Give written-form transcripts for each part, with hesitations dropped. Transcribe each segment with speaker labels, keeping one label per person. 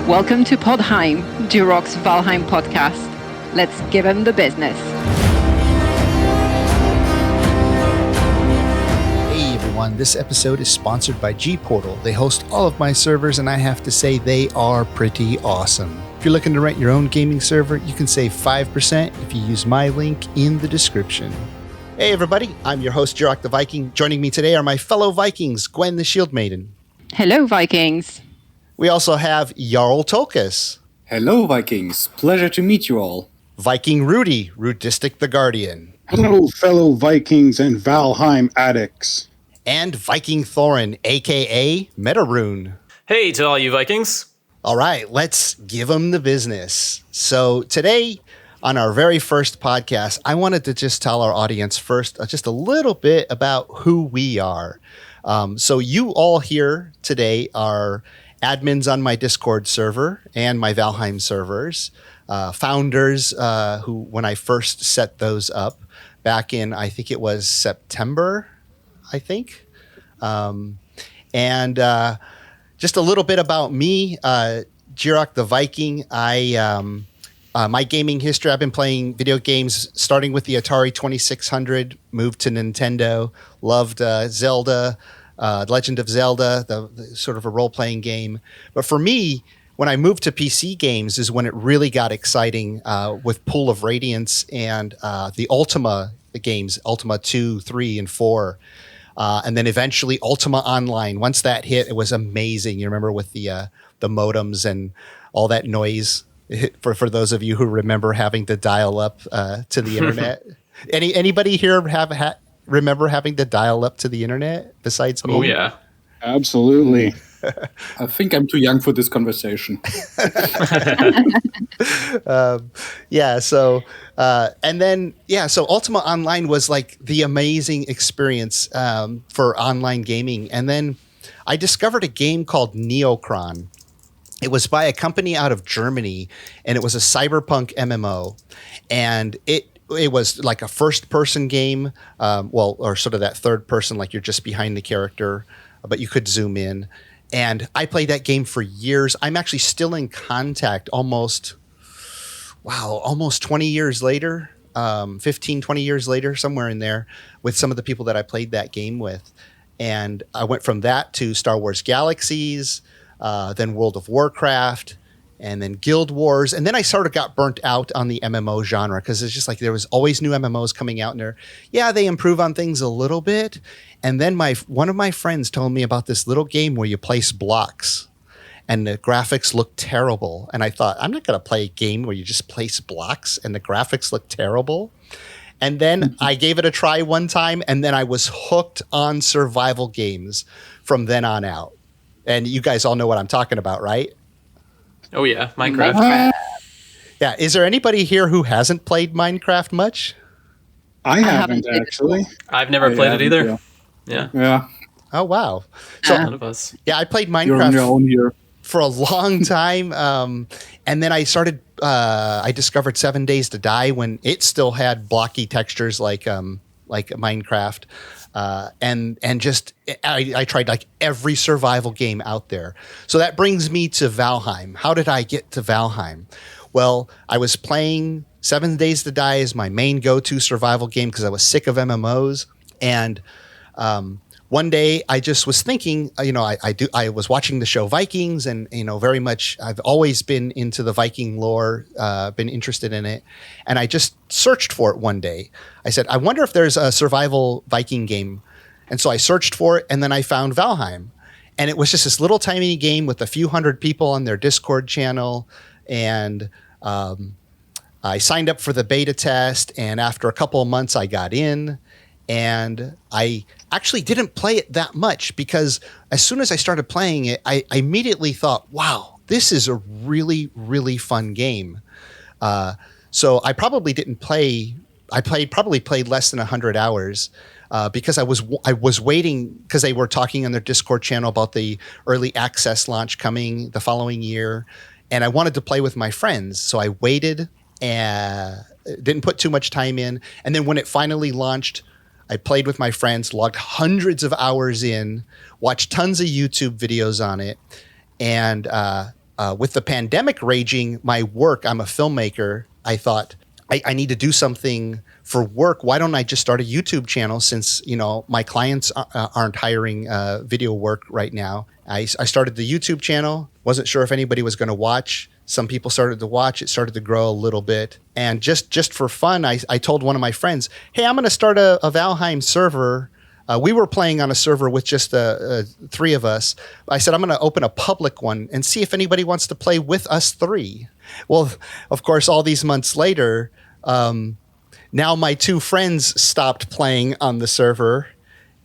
Speaker 1: Welcome to Podheim, Jiroc's Valheim podcast. Let's give him the business.
Speaker 2: Hey everyone, this episode is sponsored by G-Portal. They host all of my servers, and I have to say they are pretty awesome. If you're looking to rent your own gaming server, you can save 5% if you use my link in the description. Hey everybody, I'm your host Jarock the Viking. Joining me today are my fellow Vikings, Gwen the Shield Maiden.
Speaker 1: Hello, Vikings.
Speaker 2: We also have Jarl Tulkas.
Speaker 3: Hello, Vikings. Pleasure to meet you all.
Speaker 2: Viking Rudy, Rudistic the Guardian.
Speaker 4: Hello, fellow Vikings and Valheim addicts.
Speaker 2: And Viking Thorin, a.k.a. Metarune.
Speaker 5: Hey to all you Vikings.
Speaker 2: All right, let's give them the business. So today, on our very first podcast, I wanted to just tell our audience first just a little bit about who we are. So you all here today are admins on my Discord server and my Valheim servers, founders who, when I first set those up back in, I think it was September, and just a little bit about me, Jiroc the Viking. My gaming history, I've been playing video games starting with the Atari 2600, moved to Nintendo, loved Zelda, Legend of Zelda, the sort of a role-playing game. But for me, when I moved to PC games is when it really got exciting with Pool of Radiance and the Ultima games, Ultima 2, 3, and 4. And then eventually Ultima Online. Once that hit, it was amazing. You remember with the modems and all that noise? For those of you who remember having to dial up to the internet. Anybody here remember having to dial up to the internet besides me?
Speaker 5: Oh, yeah.
Speaker 4: Absolutely.
Speaker 3: I think I'm too young for this conversation.
Speaker 2: So Ultima Online was like the amazing experience for online gaming. And then I discovered a game called Neocron. It was by a company out of Germany, and it was a cyberpunk MMO. And it was like a first-person game, or sort of that third person, like you're just behind the character, but you could zoom in. And I played that game for years. I'm actually still in contact almost 20 years later, 15, 20 years later, somewhere in there, with some of the people that I played that game with. And I went from that to Star Wars Galaxies, then World of Warcraft, and then Guild Wars. And then I sort of got burnt out on the MMO genre because it's just like there was always new MMOs coming out in there. Yeah, they improve on things a little bit. And then one of my friends told me about this little game where you place blocks and the graphics look terrible. And I thought, I'm not going to play a game where you just place blocks and the graphics look terrible. And then I gave it a try one time, and then I was hooked on survival games from then on out. And you guys all know what I'm talking about, right?
Speaker 5: Oh, yeah. Minecraft.
Speaker 2: Yeah. Is there anybody here who hasn't played Minecraft much?
Speaker 4: I haven't actually.
Speaker 5: I've never played it either. Yeah.
Speaker 2: Oh, wow. So
Speaker 5: None of us.
Speaker 2: Yeah, I played
Speaker 4: You're on your
Speaker 2: Minecraft
Speaker 4: own here.
Speaker 2: for a long time. And then I discovered 7 Days to Die when it still had blocky textures like Minecraft. I tried like every survival game out there. So that brings me to Valheim. How did I get to Valheim? Well, I was playing 7 Days to Die as my main go-to survival game because I was sick of MMOs. And one day I just was thinking, I was watching the show Vikings, and very much I've always been into the Viking lore, been interested in it, and I just searched for it one day. I said, I wonder if there's a survival Viking game, and so I searched for it, and then I found Valheim, and it was just this little tiny game with a few hundred people on their Discord channel, and I signed up for the beta test, and after a couple of months I got in. And I actually didn't play it that much because as soon as I started playing it, I immediately thought, wow, this is a really, really fun game. So I probably didn't play. I probably played less than 100 hours because I was waiting because they were talking on their Discord channel about the early access launch coming the following year. And I wanted to play with my friends. So I waited and didn't put too much time in. And then when it finally launched, I played with my friends, logged hundreds of hours in, watched tons of YouTube videos on it, and with the pandemic raging, my work, I'm a filmmaker. I thought I need to do something for work. Why don't I just start a YouTube channel since, my clients aren't hiring video work right now. I started the YouTube channel. Wasn't sure if anybody was going to watch. Some people started to watch. It started to grow a little bit. And just for fun, I told one of my friends, hey, I'm going to start a Valheim server. We were playing on a server with just 3 of us. I said, I'm going to open a public one and see if anybody wants to play with us 3. Well, of course, all these months later, now my 2 friends stopped playing on the server,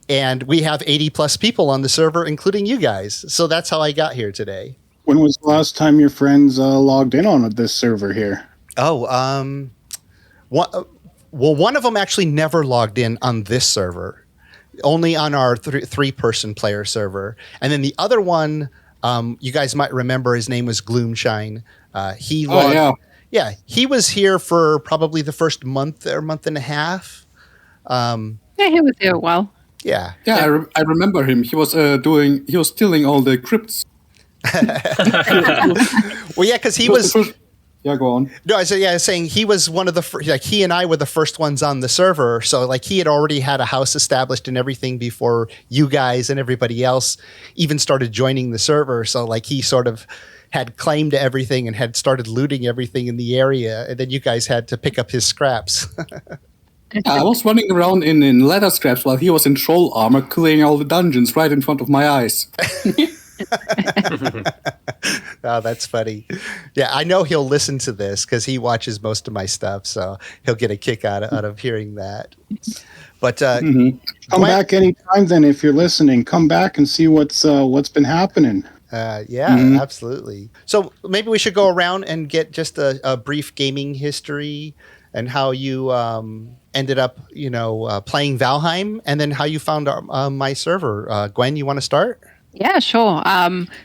Speaker 2: and we have 80 plus people on the server, including you guys. So that's how I got here today.
Speaker 4: When was the last time your friends logged in on this server here?
Speaker 2: One of them actually never logged in on this server, only on our 3-person player server. And then the other one, you guys might remember, his name was Gloomshine. He logged. Yeah, he was here for probably the first month or month and a half.
Speaker 1: Yeah, he was here a while.
Speaker 2: Yeah.
Speaker 3: I remember him. He was stealing all the crypts.
Speaker 2: Well, yeah, because he was.
Speaker 3: Yeah, go on.
Speaker 2: No, I was saying he was one of the he and I were the first ones on the server. So he had already had a house established and everything before you guys and everybody else even started joining the server. So he sort of had claim to everything and had started looting everything in the area, and then you guys had to pick up his scraps.
Speaker 3: I was running around in leather scraps while he was in troll armor clearing all the dungeons right in front of my eyes.
Speaker 2: Oh, that's funny. Yeah, I know he'll listen to this because he watches most of my stuff, so he'll get a kick out of hearing that. But
Speaker 4: come back anytime then if you're listening. Come back and see what's been happening.
Speaker 2: Absolutely. So maybe we should go around and get just a brief gaming history and how you ended up, playing Valheim, and then how you found my server. Gwen, you want to start?
Speaker 1: Yeah, sure.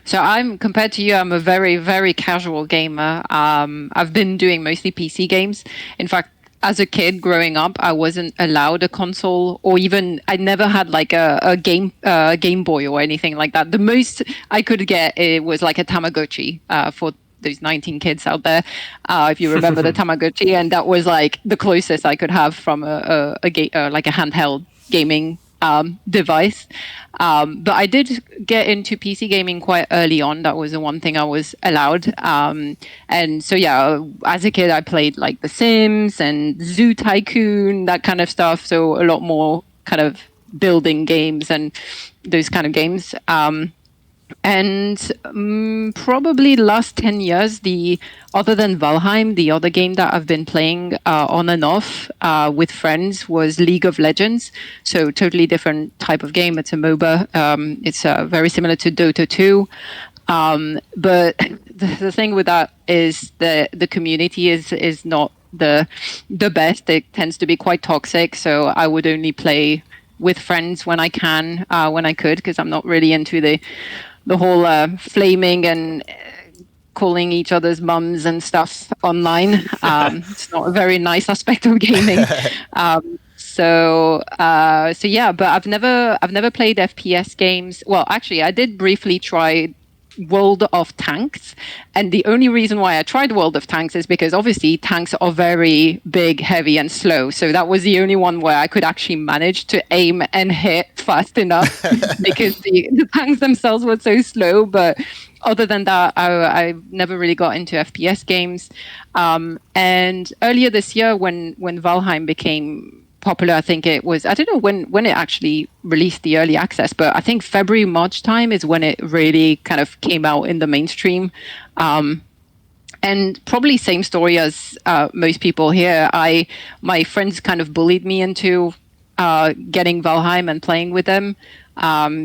Speaker 1: So compared to you, I'm a very, very casual gamer. I've been doing mostly PC games. In fact, as a kid growing up, I wasn't allowed a console, or even I never had a Game Boy or anything like that. The most I could get was a Tamagotchi for those 19 kids out there, if you remember the Tamagotchi, and that was the closest I could have from a handheld gaming device. But I did get into PC gaming quite early on. That was the one thing I was allowed. And so, as a kid, I played The Sims and Zoo Tycoon, that kind of stuff. So a lot more kind of building games and those kind of games. And probably the last 10 years, other than Valheim, the other game that I've been playing on and off with friends was League of Legends. So totally different type of game. It's a MOBA. It's very similar to Dota 2. But the thing with that is the community is not the best. It tends to be quite toxic. So I would only play with friends when I could, because I'm not really into the whole flaming and calling each other's mums and stuff online. It's not a very nice aspect of gaming. So but I've never played FPS games. Well, actually, I did briefly try World of Tanks, and the only reason why I tried World of Tanks is because obviously tanks are very big, heavy, and slow. So that was the only one where I could actually manage to aim and hit fast enough because the tanks themselves were so slow. But other than that, I never really got into FPS games. And earlier this year, when Valheim became popular, I think it was, I don't know when it actually released the early access, but I think February, March time is when it really kind of came out in the mainstream. And probably same story as most people here. My friends kind of bullied me into getting Valheim and playing with them.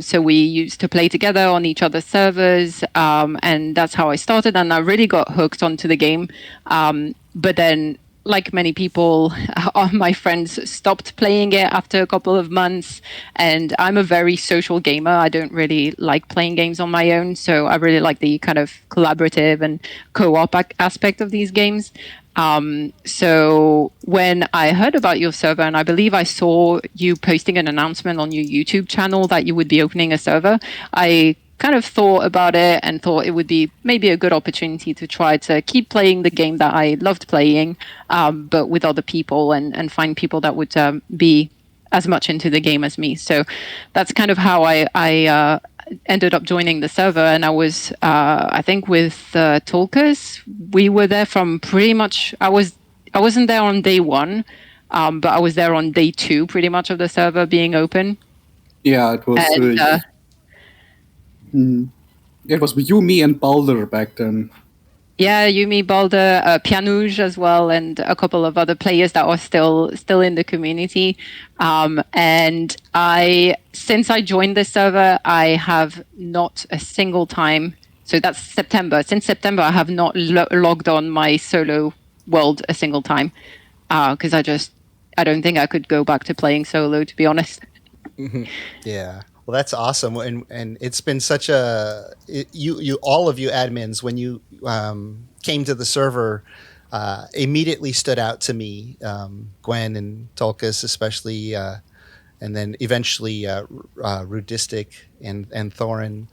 Speaker 1: So we used to play together on each other's servers, and that's how I started. And I really got hooked onto the game. But then, like many people, my friends stopped playing it after a couple of months. And I'm a very social gamer. I don't really like playing games on my own. So I really like the kind of collaborative and co-op aspect of these games. So when I heard about your server, and I believe I saw you posting an announcement on your YouTube channel that you would be opening a server, I kind of thought about it and thought it would be maybe a good opportunity to try to keep playing the game that I loved playing, but with other people and find people that would be as much into the game as me. So that's kind of how I ended up joining the server. And I was, I think with Tulkas, we were there from pretty much, I wasn't there on day one, but I was there on day 2 pretty much of the server being open.
Speaker 3: Yeah, it was. It was you, me, and Baldr back then.
Speaker 1: Yeah, you, me, Baldr, Pianouj as well, and a couple of other players that are still in the community. And since I joined this server, I have not a single time. So that's September. Since September, I have not logged on my solo world a single time because I don't think I could go back to playing solo, to be honest.
Speaker 2: Yeah. Well, that's awesome, and it's been such you all of you admins when you came to the server immediately stood out to me, Gwen and Tulkas especially, and then eventually Rudistic and Thorin.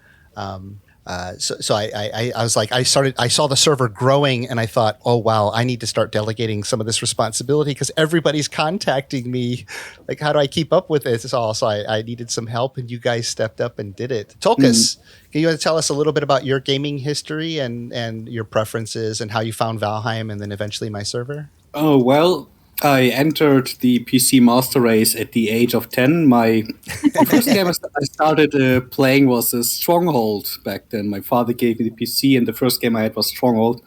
Speaker 2: So I was like, I saw the server growing, and I thought, oh wow, I need to start delegating some of this responsibility because everybody's contacting me. Like, how do I keep up with this all? So I needed some help, and you guys stepped up and did it. Tulkas, can you tell us a little bit about your gaming history and your preferences and how you found Valheim and then eventually my server?
Speaker 3: Oh, well, I entered the PC Master Race at the age of 10. The first game I started playing was Stronghold back then. My father gave me the PC, and the first game I had was Stronghold.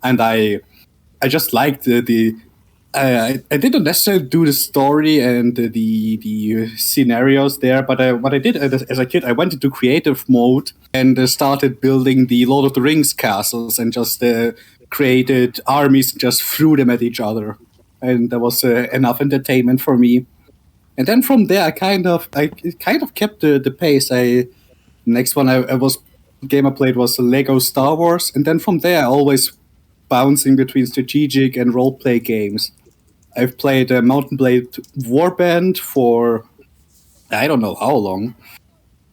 Speaker 3: And I just liked I didn't necessarily do the story and the scenarios there, but what I did as a kid, I went into creative mode and started building the Lord of the Rings castles and just created armies and just threw them at each other. And that was enough entertainment for me. And then from there, I kind of kept the pace. Next one game I played was Lego Star Wars, and then from there, I always bouncing between strategic and role play games. I've played Mountain Blade Warband for I don't know how long,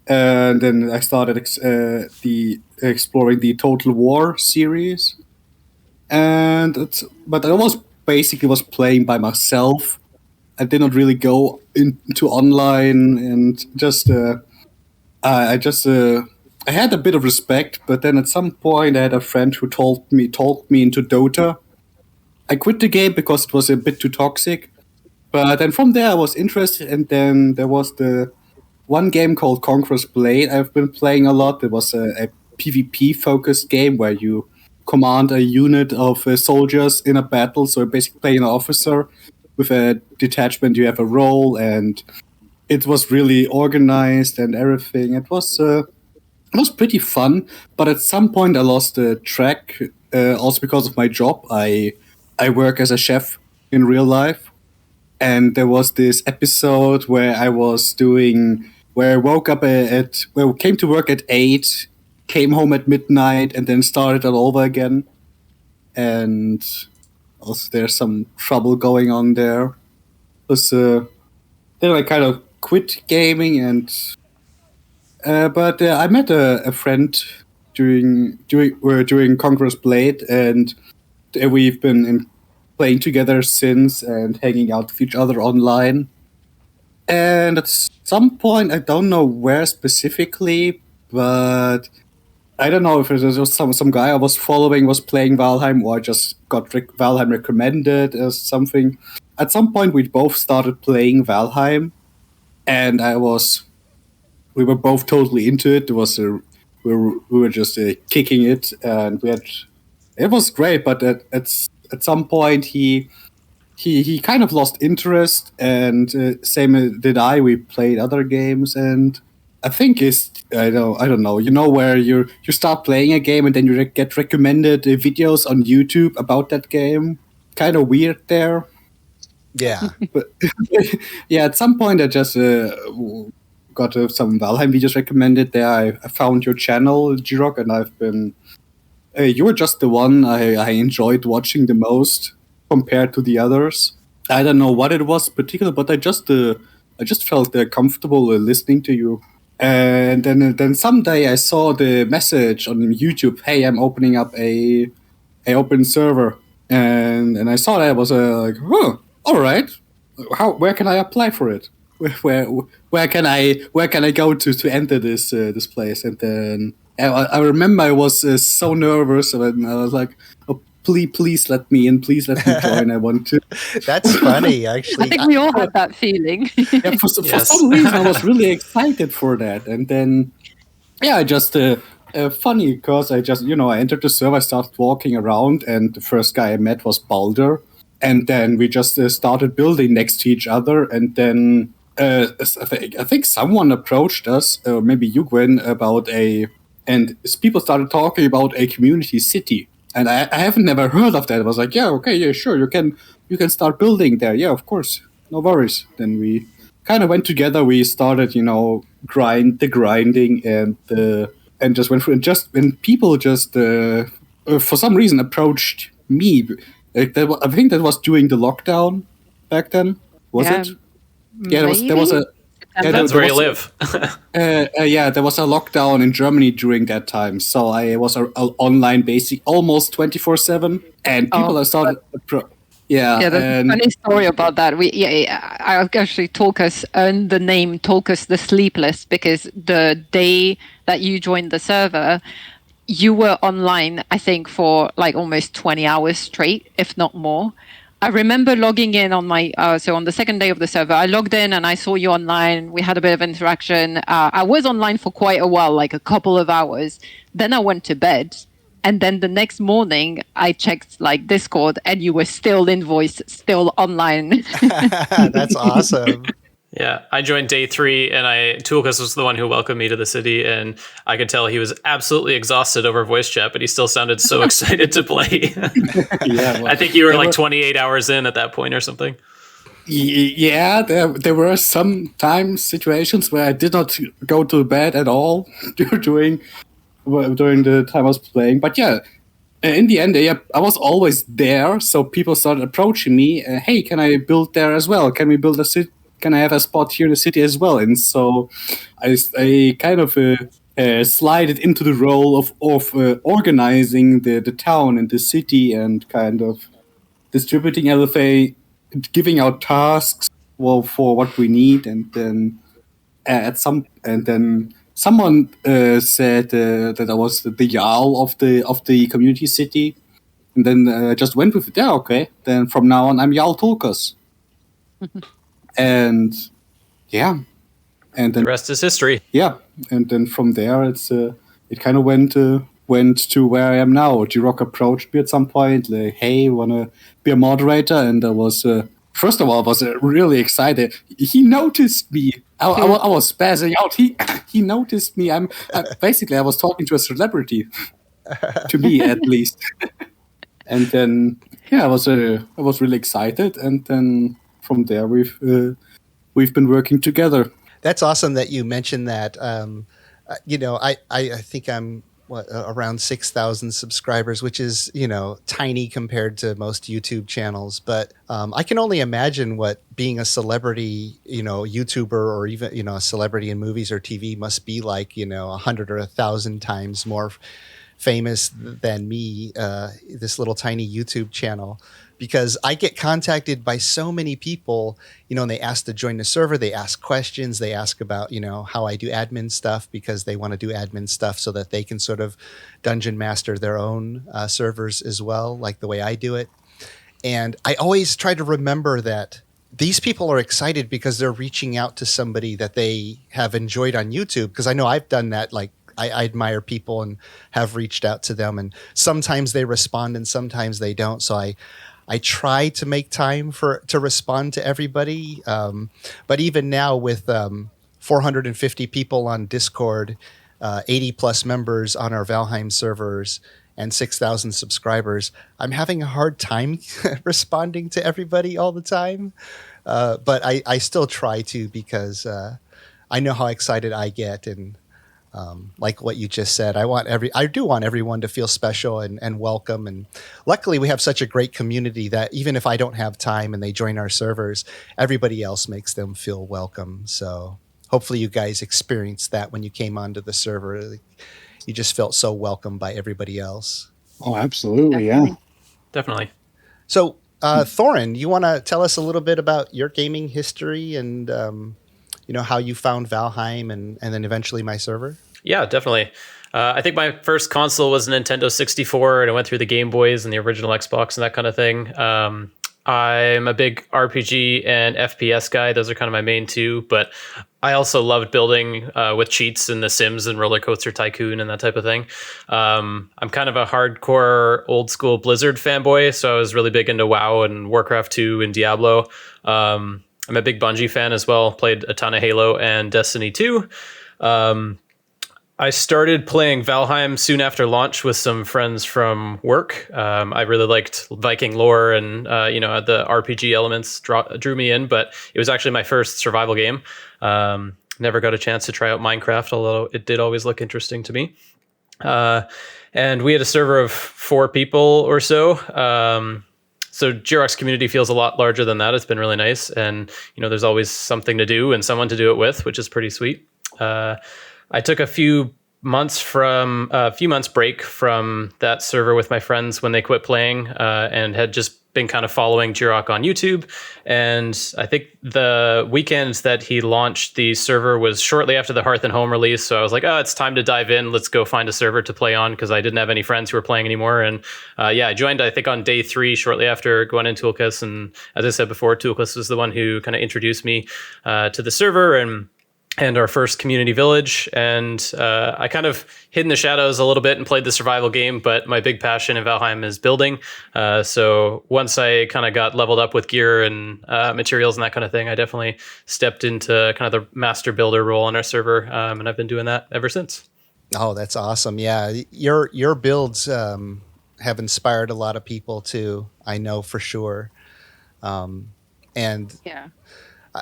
Speaker 3: and then I started exploring the Total War series, but I was basically playing by myself. I did not really go into online, and I had a bit of respect. But then at some point, I had a friend who talked me into Dota. I quit the game because it was a bit too toxic. But then from there, I was interested, and then there was the one game called Conqueror's Blade I've been playing a lot. It was a PvP-focused game where you command a unit of soldiers in a battle. So you're basically playing an officer. With a detachment, you have a role, and it was really organized and everything. It was pretty fun, but at some point I lost the track, also because of my job. I work as a chef in real life, and there was this episode where I woke up came to work at 8, came home at midnight, and then started all over again. And also there's some trouble going on there. Then I kind of quit gaming, but I met a friend during Conqueror's Blade, and we've been playing together since and hanging out with each other online. And at some point, I don't know where specifically, but I don't know if it was some guy I was following was playing Valheim, or I just got Valheim recommended or something. At some point, we both started playing Valheim, and we were both totally into it. It was we were just kicking it, and it was great. But at some point, he kind of lost interest, and same did I. We played other games, and I think I don't know. You know, where you start playing a game and then you get recommended videos on YouTube about that game. Kind of weird there.
Speaker 2: Yeah.
Speaker 3: But yeah, at some point I just got some Valheim videos recommended there. I found your channel, Jiroc, and I've been. You were just the one I enjoyed watching the most compared to the others. I don't know what it was particular, but I just felt comfortable listening to you. And then someday I saw the message on YouTube, hey, I'm opening up a open server. And I saw that. I was like, oh, all right. Where can I apply for it? Where can I go to enter this place? And then I remember I was so nervous, and I was like, oh, please let me in, please let me join. I want to.
Speaker 2: That's funny, actually.
Speaker 1: I think we all had that feeling.
Speaker 3: Yeah, for some reason I was really excited for that, and then I just funny because I just I entered the server, I started walking around, and the first guy I met was Baldr, and then we just started building next to each other, and then I think someone approached us, maybe you, Gwen, and people started talking about a community city, and I haven't never heard of that. I was like, yeah, okay, yeah, sure, you can start building there, yeah, of course, no worries. Then we kind of went together. We started, grinding and just went through. And just when people just for some reason approached me, I think that was during the lockdown back then. Was it? Yeah, there was a. Yeah,
Speaker 5: that's where you live.
Speaker 3: There was a lockdown in Germany during that time, so I was online basic almost 24/7, and people started.
Speaker 1: Yeah, there's a funny story about that. I actually Tulkas earned the name Tulkas the Sleepless because the day that you joined the server, you were online, I think, for like almost 20 hours straight, if not more. I remember logging in on my, so on the second day of the server, I logged in and I saw you online. We had a bit of interaction. I was online for quite a while, like a couple of hours. Then I went to bed. And then the next morning, I checked like Discord, and you were still in voice, still online.
Speaker 2: That's awesome.
Speaker 5: Yeah, I joined day 3, and Tulkas was the one who welcomed me to the city, and I could tell he was absolutely exhausted over voice chat, but he still sounded so excited to play. I think you were like 28 hours in at that point or something.
Speaker 3: Yeah, there were some situations where I did not go to bed at all during the time I was playing. But yeah, in the end, I was always there. So people started approaching me. Hey, can I build there as well? Can we build a city? Can I have a spot here in the city as well? And so I kind of slided into the role of organizing the town and the city, and kind of distributing LFA, giving out tasks for what we need. And then someone said that I was the Jarl of the community city, and then I just went with it. Yeah, okay. Then from now on, I'm Jarl Tulkas. And then
Speaker 5: the rest is history.
Speaker 3: Yeah, and then from there, it kind of went to where I am now. Jiroc approached me at some point, like, "Hey, wanna be a moderator?" And I was first of all, I was really excited. He noticed me. I was spazzing out. He noticed me. Basically I was talking to a celebrity, to me at least. And then I was really excited, and then from there we've been working together.
Speaker 2: That's awesome that you mentioned that. I think I'm around 6,000 subscribers, which is, tiny compared to most YouTube channels. But I can only imagine what being a celebrity, YouTuber, or even, a celebrity in movies or TV must be like, 100 or 1,000 times more famous than me, this little tiny YouTube channel. Because I get contacted by so many people, and they ask to join the server. They ask questions. They ask about, how I do admin stuff, because they want to do admin stuff so that they can sort of dungeon master their own servers as well, like the way I do it. And I always try to remember that these people are excited because they're reaching out to somebody that they have enjoyed on YouTube. Because I know I've done that, like, I admire people and have reached out to them, and sometimes they respond and sometimes they don't. So I try to make time to respond to everybody. But even now with 450 people on Discord, 80 plus members on our Valheim servers, and 6,000 subscribers, I'm having a hard time responding to everybody all the time. But I still try to, because I know how excited I get. And like what you just said, I do want everyone to feel special and welcome. And luckily we have such a great community that even if I don't have time and they join our servers, everybody else makes them feel welcome. So hopefully you guys experienced that when you came onto the server. You just felt so welcome by everybody else.
Speaker 4: Oh, absolutely.
Speaker 1: Definitely.
Speaker 4: Yeah.
Speaker 5: Definitely.
Speaker 2: So, Thorin, you want to tell us a little bit about your gaming history and, how you found Valheim and then eventually my server?
Speaker 5: Yeah, definitely. I think my first console was a Nintendo 64, and I went through the Game Boys and the original Xbox and that kind of thing. I'm a big RPG and FPS guy. Those are kind of my main two, but I also loved building with cheats in The Sims and Roller Coaster Tycoon and that type of thing. I'm kind of a hardcore old school Blizzard fanboy, so I was really big into WoW and Warcraft 2 and Diablo. I'm a big Bungie fan as well. Played a ton of Halo and Destiny 2. I started playing Valheim soon after launch with some friends from work. I really liked Viking lore and, the RPG elements drew me in, but it was actually my first survival game. Never got a chance to try out Minecraft, although it did always look interesting to me. And we had a server of 4 people or so. So Jiroc's community feels a lot larger than that. It's been really nice. And, there's always something to do and someone to do it with, which is pretty sweet. I took a few months break from that server with my friends when they quit playing, and had just been kind of following Jiroc on YouTube. And I think the weekend that he launched the server was shortly after the Hearth and Home release. So I was like, oh, it's time to dive in. Let's go find a server to play on, because I didn't have any friends who were playing anymore. And I joined, I think, on day 3, shortly after Gwen and Tulkas. And as I said before, Tulkas was the one who kind of introduced me to the server and our first community village. And I kind of hid in the shadows a little bit and played the survival game, but my big passion in Valheim is building. So once I kind of got leveled up with gear and materials and that kind of thing, I definitely stepped into kind of the master builder role on our server. And I've been doing that ever since.
Speaker 2: Oh, that's awesome. Yeah. Your builds have inspired a lot of people too, I know for sure.
Speaker 1: Yeah.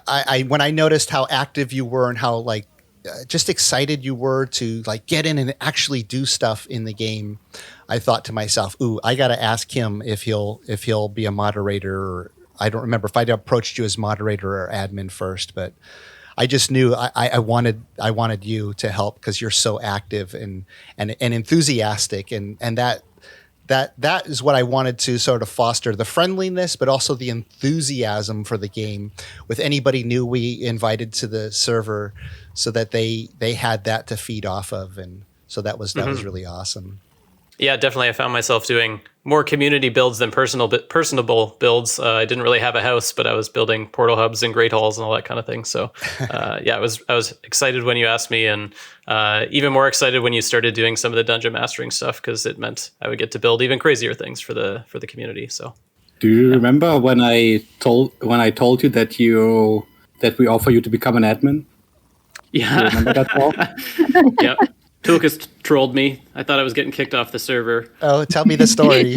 Speaker 2: I when I noticed how active you were and how just excited you were to get in and actually do stuff in the game, I thought to myself, "Ooh, I got to ask him if he'll be a moderator." Or, I don't remember if I'd approached you as moderator or admin first, but I just knew I wanted you to help because you're so active and enthusiastic, and that is what I wanted to sort of foster, the friendliness, but also the enthusiasm for the game with anybody new we invited to the server, so that they had that to feed off of. And so that was really awesome.
Speaker 5: Yeah, definitely. I found myself doing more community builds than personable builds. I didn't really have a house, but I was building portal hubs and great halls and all that kind of thing. So, I was excited when you asked me, and even more excited when you started doing some of the dungeon mastering stuff, because it meant I would get to build even crazier things for the community. So,
Speaker 3: do you remember when I told you that we offer you to become an admin?
Speaker 5: Yeah,
Speaker 3: do you remember that, Paul?
Speaker 5: Yep. Tulkas trolled me. I thought I was getting kicked off the server.
Speaker 2: Oh, tell me the story.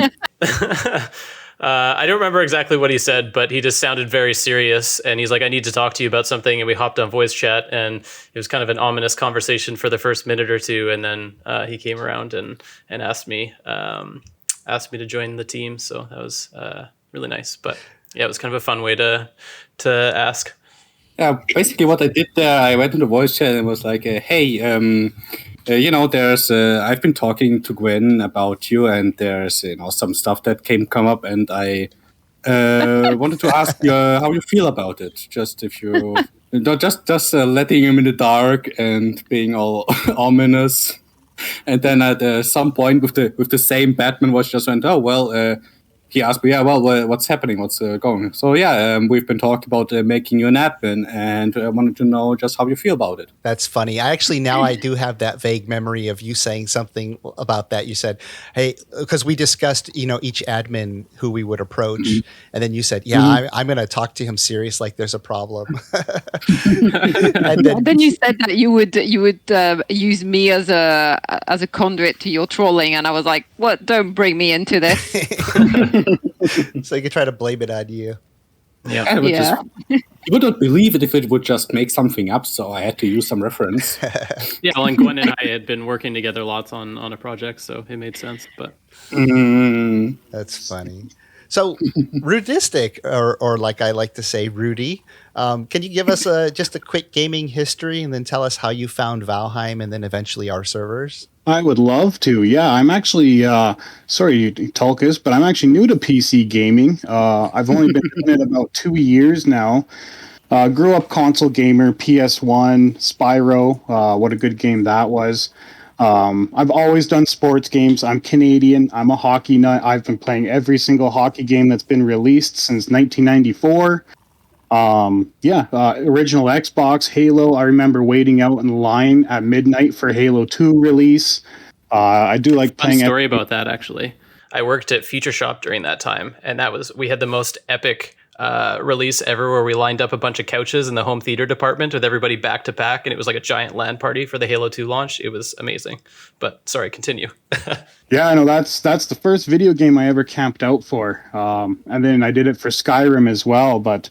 Speaker 5: I don't remember exactly what he said, but he just sounded very serious. And he's like, I need to talk to you about something. And we hopped on voice chat, and it was kind of an ominous conversation for the first minute or two. And then he came around and asked me to join the team. So that was really nice. But yeah, it was kind of a fun way to ask.
Speaker 3: Yeah, basically what I did there, I went into voice chat and was like, hey, there's I've been talking to Gwen about you, and there's some stuff that come up, and I wanted to ask you how you feel about it. Just if you just letting him in the dark and being all ominous, and then at some point with the same Batman watch just went, oh well. He asked me, what's happening? What's going? So, we've been talking about making you an admin, and I wanted to know just how you feel about it.
Speaker 2: That's funny. I do have that vague memory of you saying something about that. You said, hey, because we discussed, each admin who we would approach. And then you said, I'm going to talk to him serious, like there's a problem.
Speaker 1: and then you said that you would use me as a conduit to your trolling. And I was like, what? Don't bring me into this.
Speaker 2: So you could try to blame it on you.
Speaker 3: Yeah. You would not believe it if it would just make something up, so I had to use some reference.
Speaker 5: Yeah, well, and Gwen and I had been working together lots on a project, so it made sense. But
Speaker 2: That's funny. So, Rudistic, or like I like to say, Rudy, can you give us just a quick gaming history and then tell us how you found Valheim and then eventually our servers?
Speaker 4: I would love to. Yeah, I'm actually, sorry, Tulkas, but I'm actually new to PC gaming. I've only been doing it about 2 years now. Grew up console gamer, PS1, Spyro. What a good game that was. I've always done sports games. I'm Canadian. I'm a hockey nut. I've been playing every single hockey game that's been released since 1994. Original Xbox, Halo. I remember waiting out in line at midnight for Halo 2 release. I do like
Speaker 5: Fun
Speaker 4: playing.
Speaker 5: Story about that, actually. I worked at Future Shop during that time, and we had the most epic release ever, where we lined up a bunch of couches in the home theater department with everybody back to back, and it was like a giant LAN party for the Halo 2 launch. It was amazing. But sorry, continue.
Speaker 4: Yeah, no, that's the first video game I ever camped out for, and then I did it for Skyrim as well. But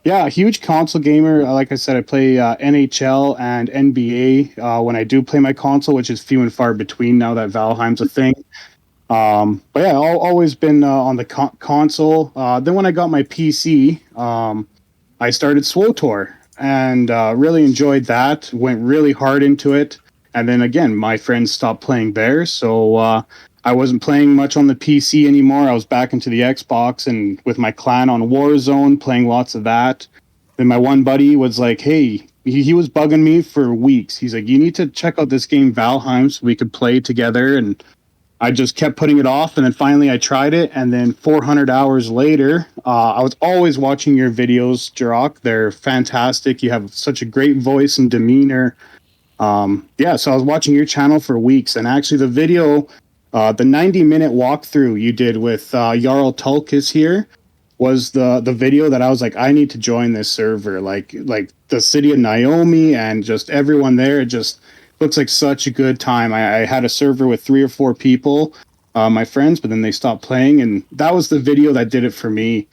Speaker 4: yeah, huge console gamer. Like I said, I play NHL and NBA when I do play my console, which is few and far between now that Valheim's a thing. But yeah, I've always been on the console. Then when I got my PC, I started SWOTOR and really enjoyed that. Went really hard into it. And then again, my friends stopped playing there, so I wasn't playing much on the PC anymore. I was back into the Xbox and with my clan on Warzone, playing lots of that. Then my one buddy was like, hey, he was bugging me for weeks. He's like, you need to check out this game Valheim so we could play together. And I just kept putting it off, and then finally I tried it, and then 400 hours later, I was always watching your videos, Jarock. They're fantastic. You have such a great voice and demeanor. So I was watching your channel for weeks, and actually the video, the 90-minute walkthrough you did with Jarl Tulkas here was the video that I was like, I need to join this server. Like the city of Naomi and just everyone there, it just looks like such a good time. I had a server with 3 or 4 people, my friends, but then they stopped playing, and that was the video that did it for me.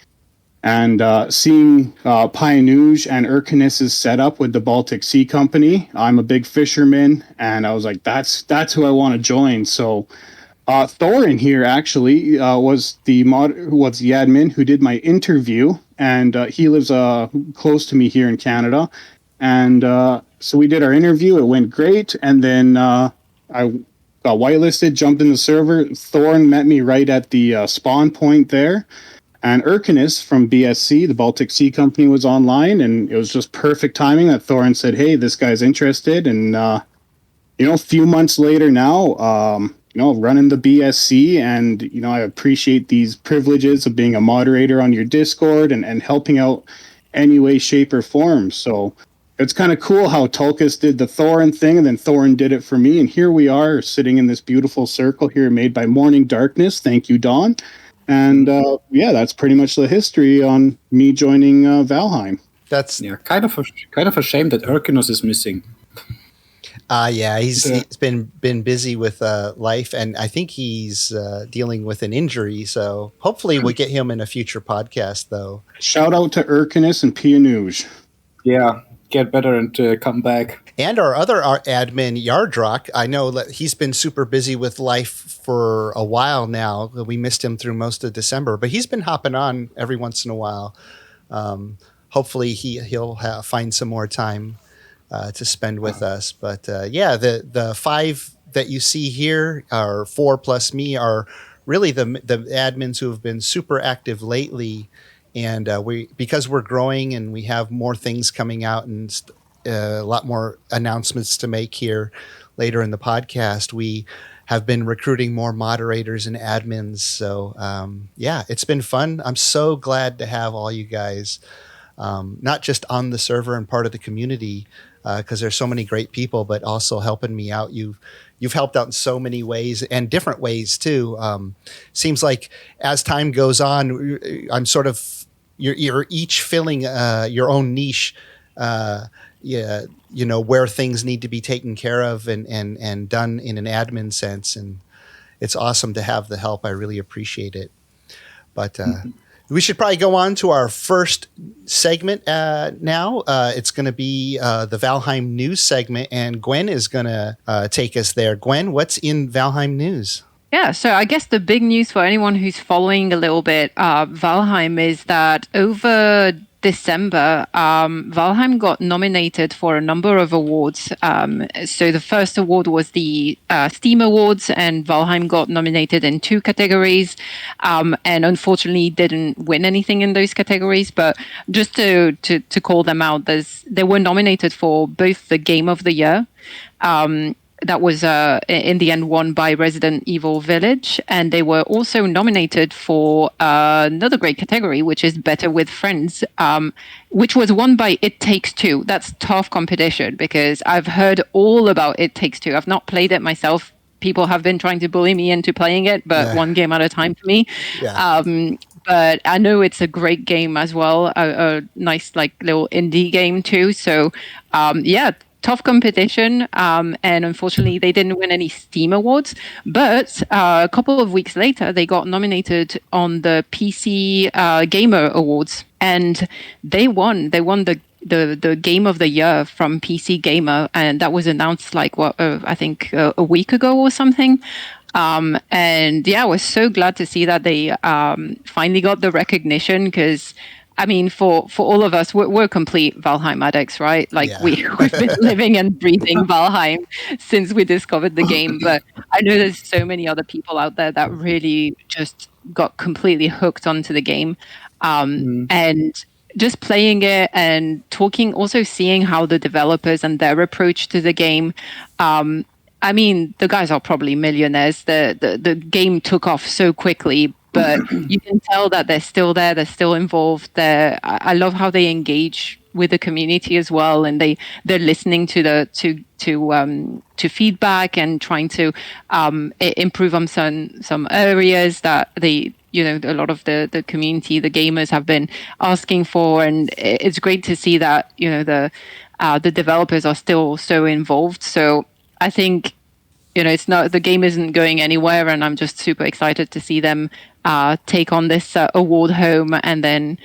Speaker 4: And seeing Pioneer and Urkinus's setup with the Baltic Sea Company, I'm a big fisherman, and I was like, that's who I want to join. So Thorin here actually was the admin who did my interview, and he lives close to me here in Canada. And so we did our interview. It went great. And then I got whitelisted, jumped in the server. Thorin met me right at the spawn point there. And Urkinus from BSC, the Baltic Sea Company, was online. And it was just perfect timing that Thorin said, hey, this guy's interested. And, a few months later now, running the BSC. And, I appreciate these privileges of being a moderator on your Discord and helping out any way, shape, or form. So it's kind of cool how Tulkas did the Thorin thing, and then Thorin did it for me. And here we are sitting in this beautiful circle here made by Morning Darkness. Thank you, Dawn. And that's pretty much the history on me joining Valheim.
Speaker 2: That's
Speaker 3: kind of a shame that Urkinus is missing.
Speaker 2: He's been busy with life, and I think he's dealing with an injury. So hopefully we'll get him in a future podcast, though.
Speaker 4: Shout out to Urkinus and Pianouge.
Speaker 3: Yeah. Get better and come back.
Speaker 2: And our other admin, Jarock, I know that he's been super busy with life for a while now. We missed him through most of December, but he's been hopping on every once in a while. Hopefully he'll find some more time to spend with us. But the 5 that you see here, are 4 plus me, are really the admins who have been super active lately. And because we're growing and we have more things coming out and a lot more announcements to make here later in the podcast, we have been recruiting more moderators and admins. So it's been fun. I'm so glad to have all you guys, not just on the server and part of the community, because there's so many great people, but also helping me out. You've helped out in so many ways and different ways too. Seems like as time goes on, I'm sort of you're each filling your own niche. Where things need to be taken care of and done in an admin sense, and it's awesome to have the help. I really appreciate it. But we should probably go on to our first segment now. It's going to be the Valheim news segment, and Gwen is going to take us there. Gwen, what's in Valheim news?
Speaker 1: Yeah, so I guess the big news for anyone who's following a little bit Valheim is that over December, Valheim got nominated for a number of awards. So the first award was the Steam Awards, and Valheim got nominated in 2 categories, and unfortunately didn't win anything in those categories. But just to call them out, they were nominated for both the Game of the Year. That was in the end won by Resident Evil Village, and they were also nominated for another great category, which is Better with Friends, which was won by It Takes Two. That's tough competition because I've heard all about It Takes Two. I've not played it myself. People have been trying to bully me into playing it, but one game at a time for me.
Speaker 2: Yeah.
Speaker 1: But I know it's a great game as well, a nice like little indie game too. So yeah, tough competition, and unfortunately they didn't win any Steam awards, but a couple of weeks later they got nominated on the PC Gamer Awards, and they won the Game of the Year from PC Gamer, and that was announced like I think a week ago or something. And yeah, I was so glad to see that they finally got the recognition, because I mean, for all of us, we're complete Valheim addicts, right? Like we've been living and breathing Valheim since we discovered the game. But I know there's so many other people out there that really just got completely hooked onto the game. And just playing it and talking, also seeing how the developers and their approach to the game. I mean, the guys are probably millionaires. The game took off so quickly, but you can tell that they're still there. They're still involved. I love how they engage with the community as well, and they're listening to feedback and trying to improve on some areas that a lot of the community, the gamers, have been asking for, and it's great to see that the developers are still so involved. So I think the game isn't going anywhere, and I'm just super excited to see them take on this award home and then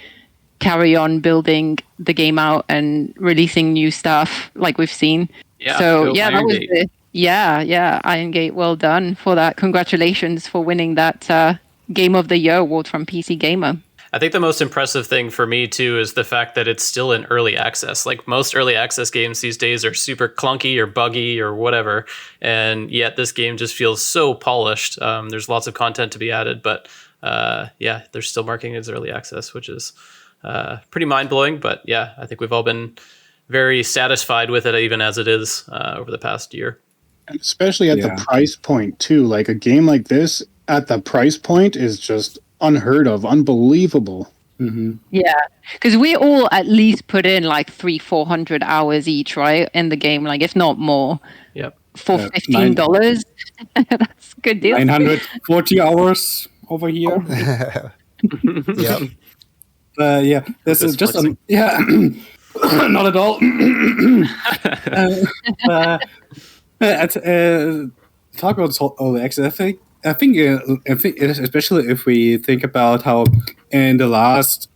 Speaker 1: carry on building the game out and releasing new stuff like we've seen.
Speaker 5: Yeah.
Speaker 1: So yeah, that was it. Yeah, Iron Gate, well done for that. Congratulations for winning that Game of the Year award from PC Gamer.
Speaker 5: I think the most impressive thing for me, too, is the fact that it's still in early access. Like most early access games these days are super clunky or buggy or whatever. And yet this game just feels so polished. There's lots of content to be added. But yeah, they're still marking it as early access, which is pretty mind-blowing. But yeah, I think we've all been very satisfied with it, even as it is over the past year.
Speaker 4: Especially at the price point, too. Like a game like this at the price point is just unheard of, unbelievable.
Speaker 1: Yeah, because we all at least put in like 300-400 hours each, right, in the game, like if not more.
Speaker 5: Yep.
Speaker 1: For $15. That's a good deal.
Speaker 3: 940 hours over here.
Speaker 2: Yep.
Speaker 3: Yeah, this is just not at all. Talk about all access. I think especially if we think about how in the last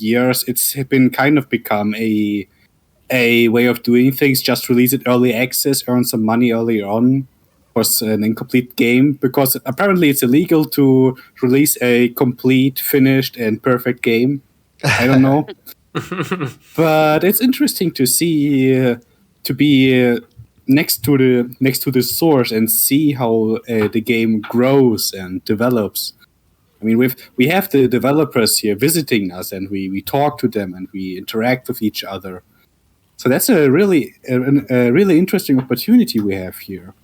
Speaker 3: years it's been kind of become a way of doing things. Just release it early access, earn some money early on. Was an incomplete game, because apparently it's illegal to release a complete, finished, and perfect game. I don't know, but it's interesting to see to be next to the source and see how the game grows and develops. I mean, we have the developers here visiting us, and we talk to them and we interact with each other. So that's a really interesting opportunity we have here.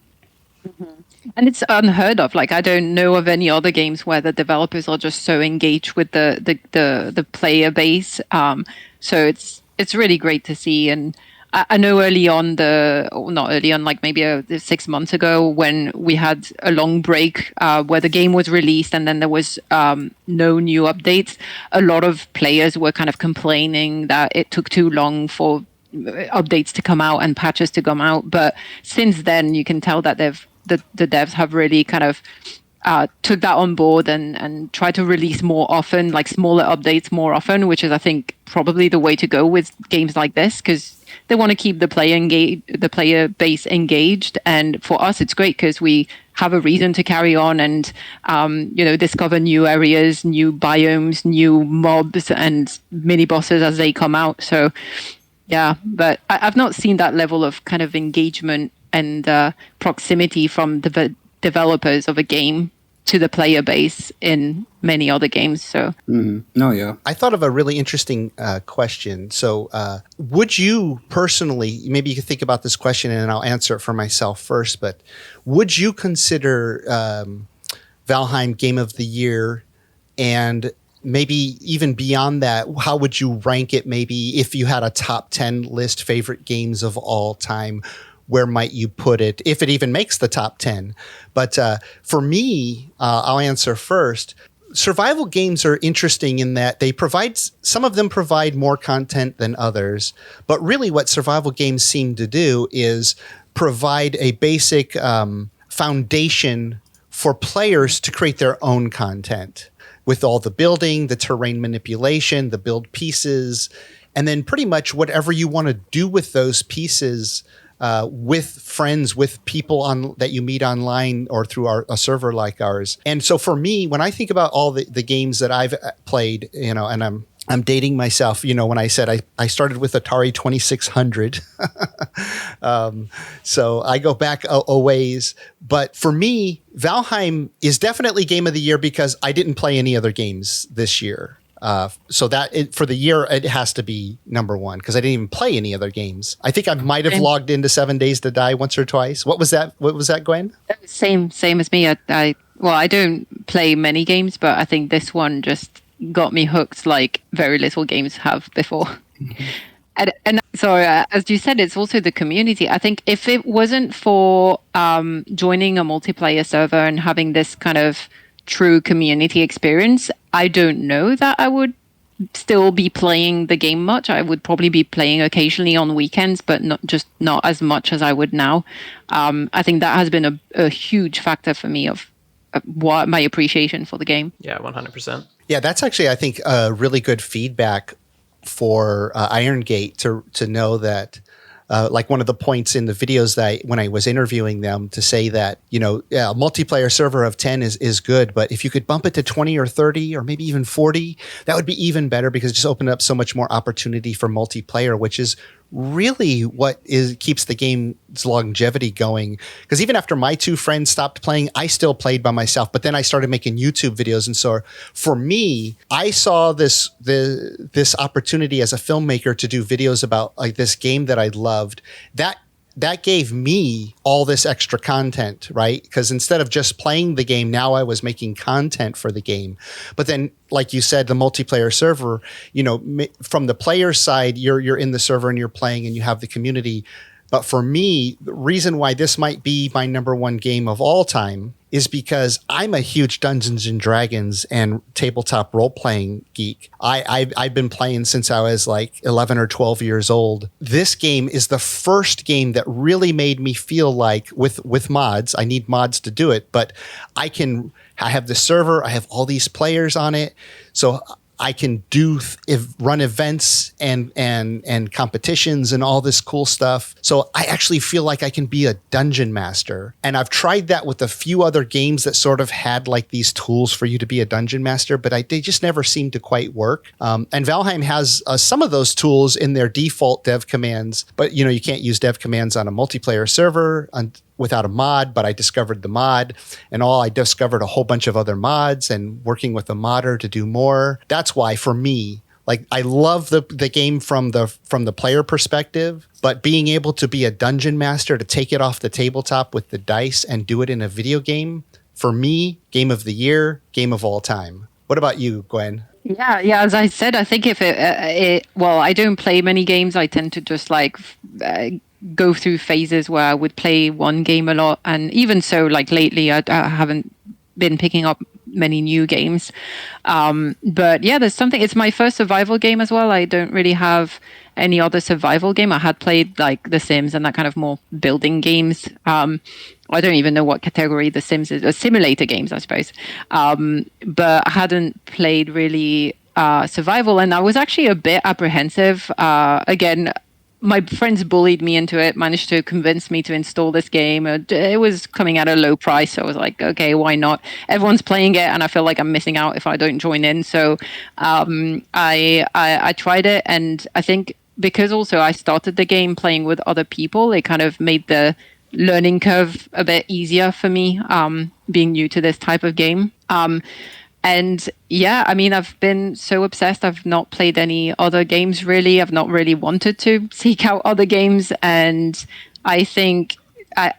Speaker 1: And it's unheard of. Like, I don't know of any other games where the developers are just so engaged with the player base. So it's really great to see. And I know early on, like maybe 6 months ago, when we had a long break where the game was released and then there was no new updates, a lot of players were kind of complaining that it took too long for updates to come out and patches to come out. But since then, you can tell that the devs have really kind of took that on board and tried to release more often, like smaller updates more often, which is, I think, probably the way to go with games like this, because they want to keep the player base engaged. And for us, it's great because we have a reason to carry on and discover new areas, new biomes, new mobs, and mini bosses as they come out. So yeah, but I've not seen that level of kind of engagement and proximity from the developers of a game to the player base in many other games. So
Speaker 2: I thought of a really interesting question. So would you personally, maybe you could think about this question and I'll answer it for myself first, but would you consider Valheim Game of the Year? And maybe even beyond that, how would you rank it? Maybe if you had a top 10 list, favorite games of all time, where might you put it, if it even makes the top 10? But for me, I'll answer first. Survival games are interesting in that some of them provide more content than others. But really what survival games seem to do is provide a basic foundation for players to create their own content with all the building, the terrain manipulation, the build pieces, and then pretty much whatever you want to do with those pieces with friends, with people that you meet online or through a server like ours. And so for me, when I think about all the games that I've played, and I'm dating myself, when I said I started with Atari 2600. So I go back a ways. But for me, Valheim is definitely Game of the Year because I didn't play any other games this year. So for the year, it has to be number one because I didn't even play any other games. I think I might have logged into 7 Days to Die once or twice. What was that? What was that, Gwen?
Speaker 1: Same as me. I don't play many games, but I think this one just got me hooked like very little games have before. And so, as you said, it's also the community. I think if it wasn't for joining a multiplayer server and having this kind of true community experience, I don't know that I would still be playing the game much. I would probably be playing occasionally on weekends, but not as much as I would now. I think that has been a huge factor for me of what my appreciation for the game.
Speaker 5: Yeah, 100%.
Speaker 2: Yeah, that's actually, I think, really good feedback for Iron Gate to know that. Like one of the points in the videos that when I was interviewing them to say that, a multiplayer server of 10 is good, but if you could bump it to 20 or 30 or maybe even 40, that would be even better because it just opened up so much more opportunity for multiplayer, which is really what keeps the game's longevity going. Because even after my two friends stopped playing, I still played by myself. But then I started making YouTube videos, and so for me, I saw this opportunity as a filmmaker to do videos about like this game that I loved. That gave me all this extra content, right? Because instead of just playing the game, now I was making content for the game. But then, like you said, the multiplayer server, from the player side, you're in the server and you're playing and you have the community. But for me, the reason why this might be my number one game of all time is because I'm a huge Dungeons and Dragons and tabletop role-playing geek. I've been playing since I was like 11 or 12 years old. This game is the first game that really made me feel like with mods, I need mods to do it, but I have the server, I have all these players on it. So I can run events and competitions and all this cool stuff. So I actually feel like I can be a dungeon master. And I've tried that with a few other games that sort of had like these tools for you to be a dungeon master, but they just never seem to quite work. And Valheim has some of those tools in their default dev commands, but you can't use dev commands on a multiplayer server without a mod, but I discovered the mod and I discovered a whole bunch of other mods and working with a modder to do more. That's why for me, like I love the game from the player perspective, but being able to be a dungeon master, to take it off the tabletop with the dice and do it in a video game, for me, game of the year, game of all time. What about you, Gwen?
Speaker 1: Yeah. As I said, I think if I don't play many games. I tend to just go through phases where I would play one game a lot, and even so, like lately, I haven't been picking up many new games. But yeah, there's something. It's my first survival game as well. I don't really have any other survival game. I had played like The Sims and that kind of more building games. I don't even know what category The Sims is. Simulator games, I suppose. But I hadn't played really survival, and I was actually a bit apprehensive. Again, my friends bullied me into it, managed to convince me to install this game. It was coming at a low price, so I was like, okay, why not? Everyone's playing it, and I feel like I'm missing out if I don't join in. So I tried it, and I think because also I started the game playing with other people, it kind of made the learning curve a bit easier for me, being new to this type of game. And yeah, I mean, I've been so obsessed. I've not played any other games really. I've not really wanted to seek out other games. And I think, I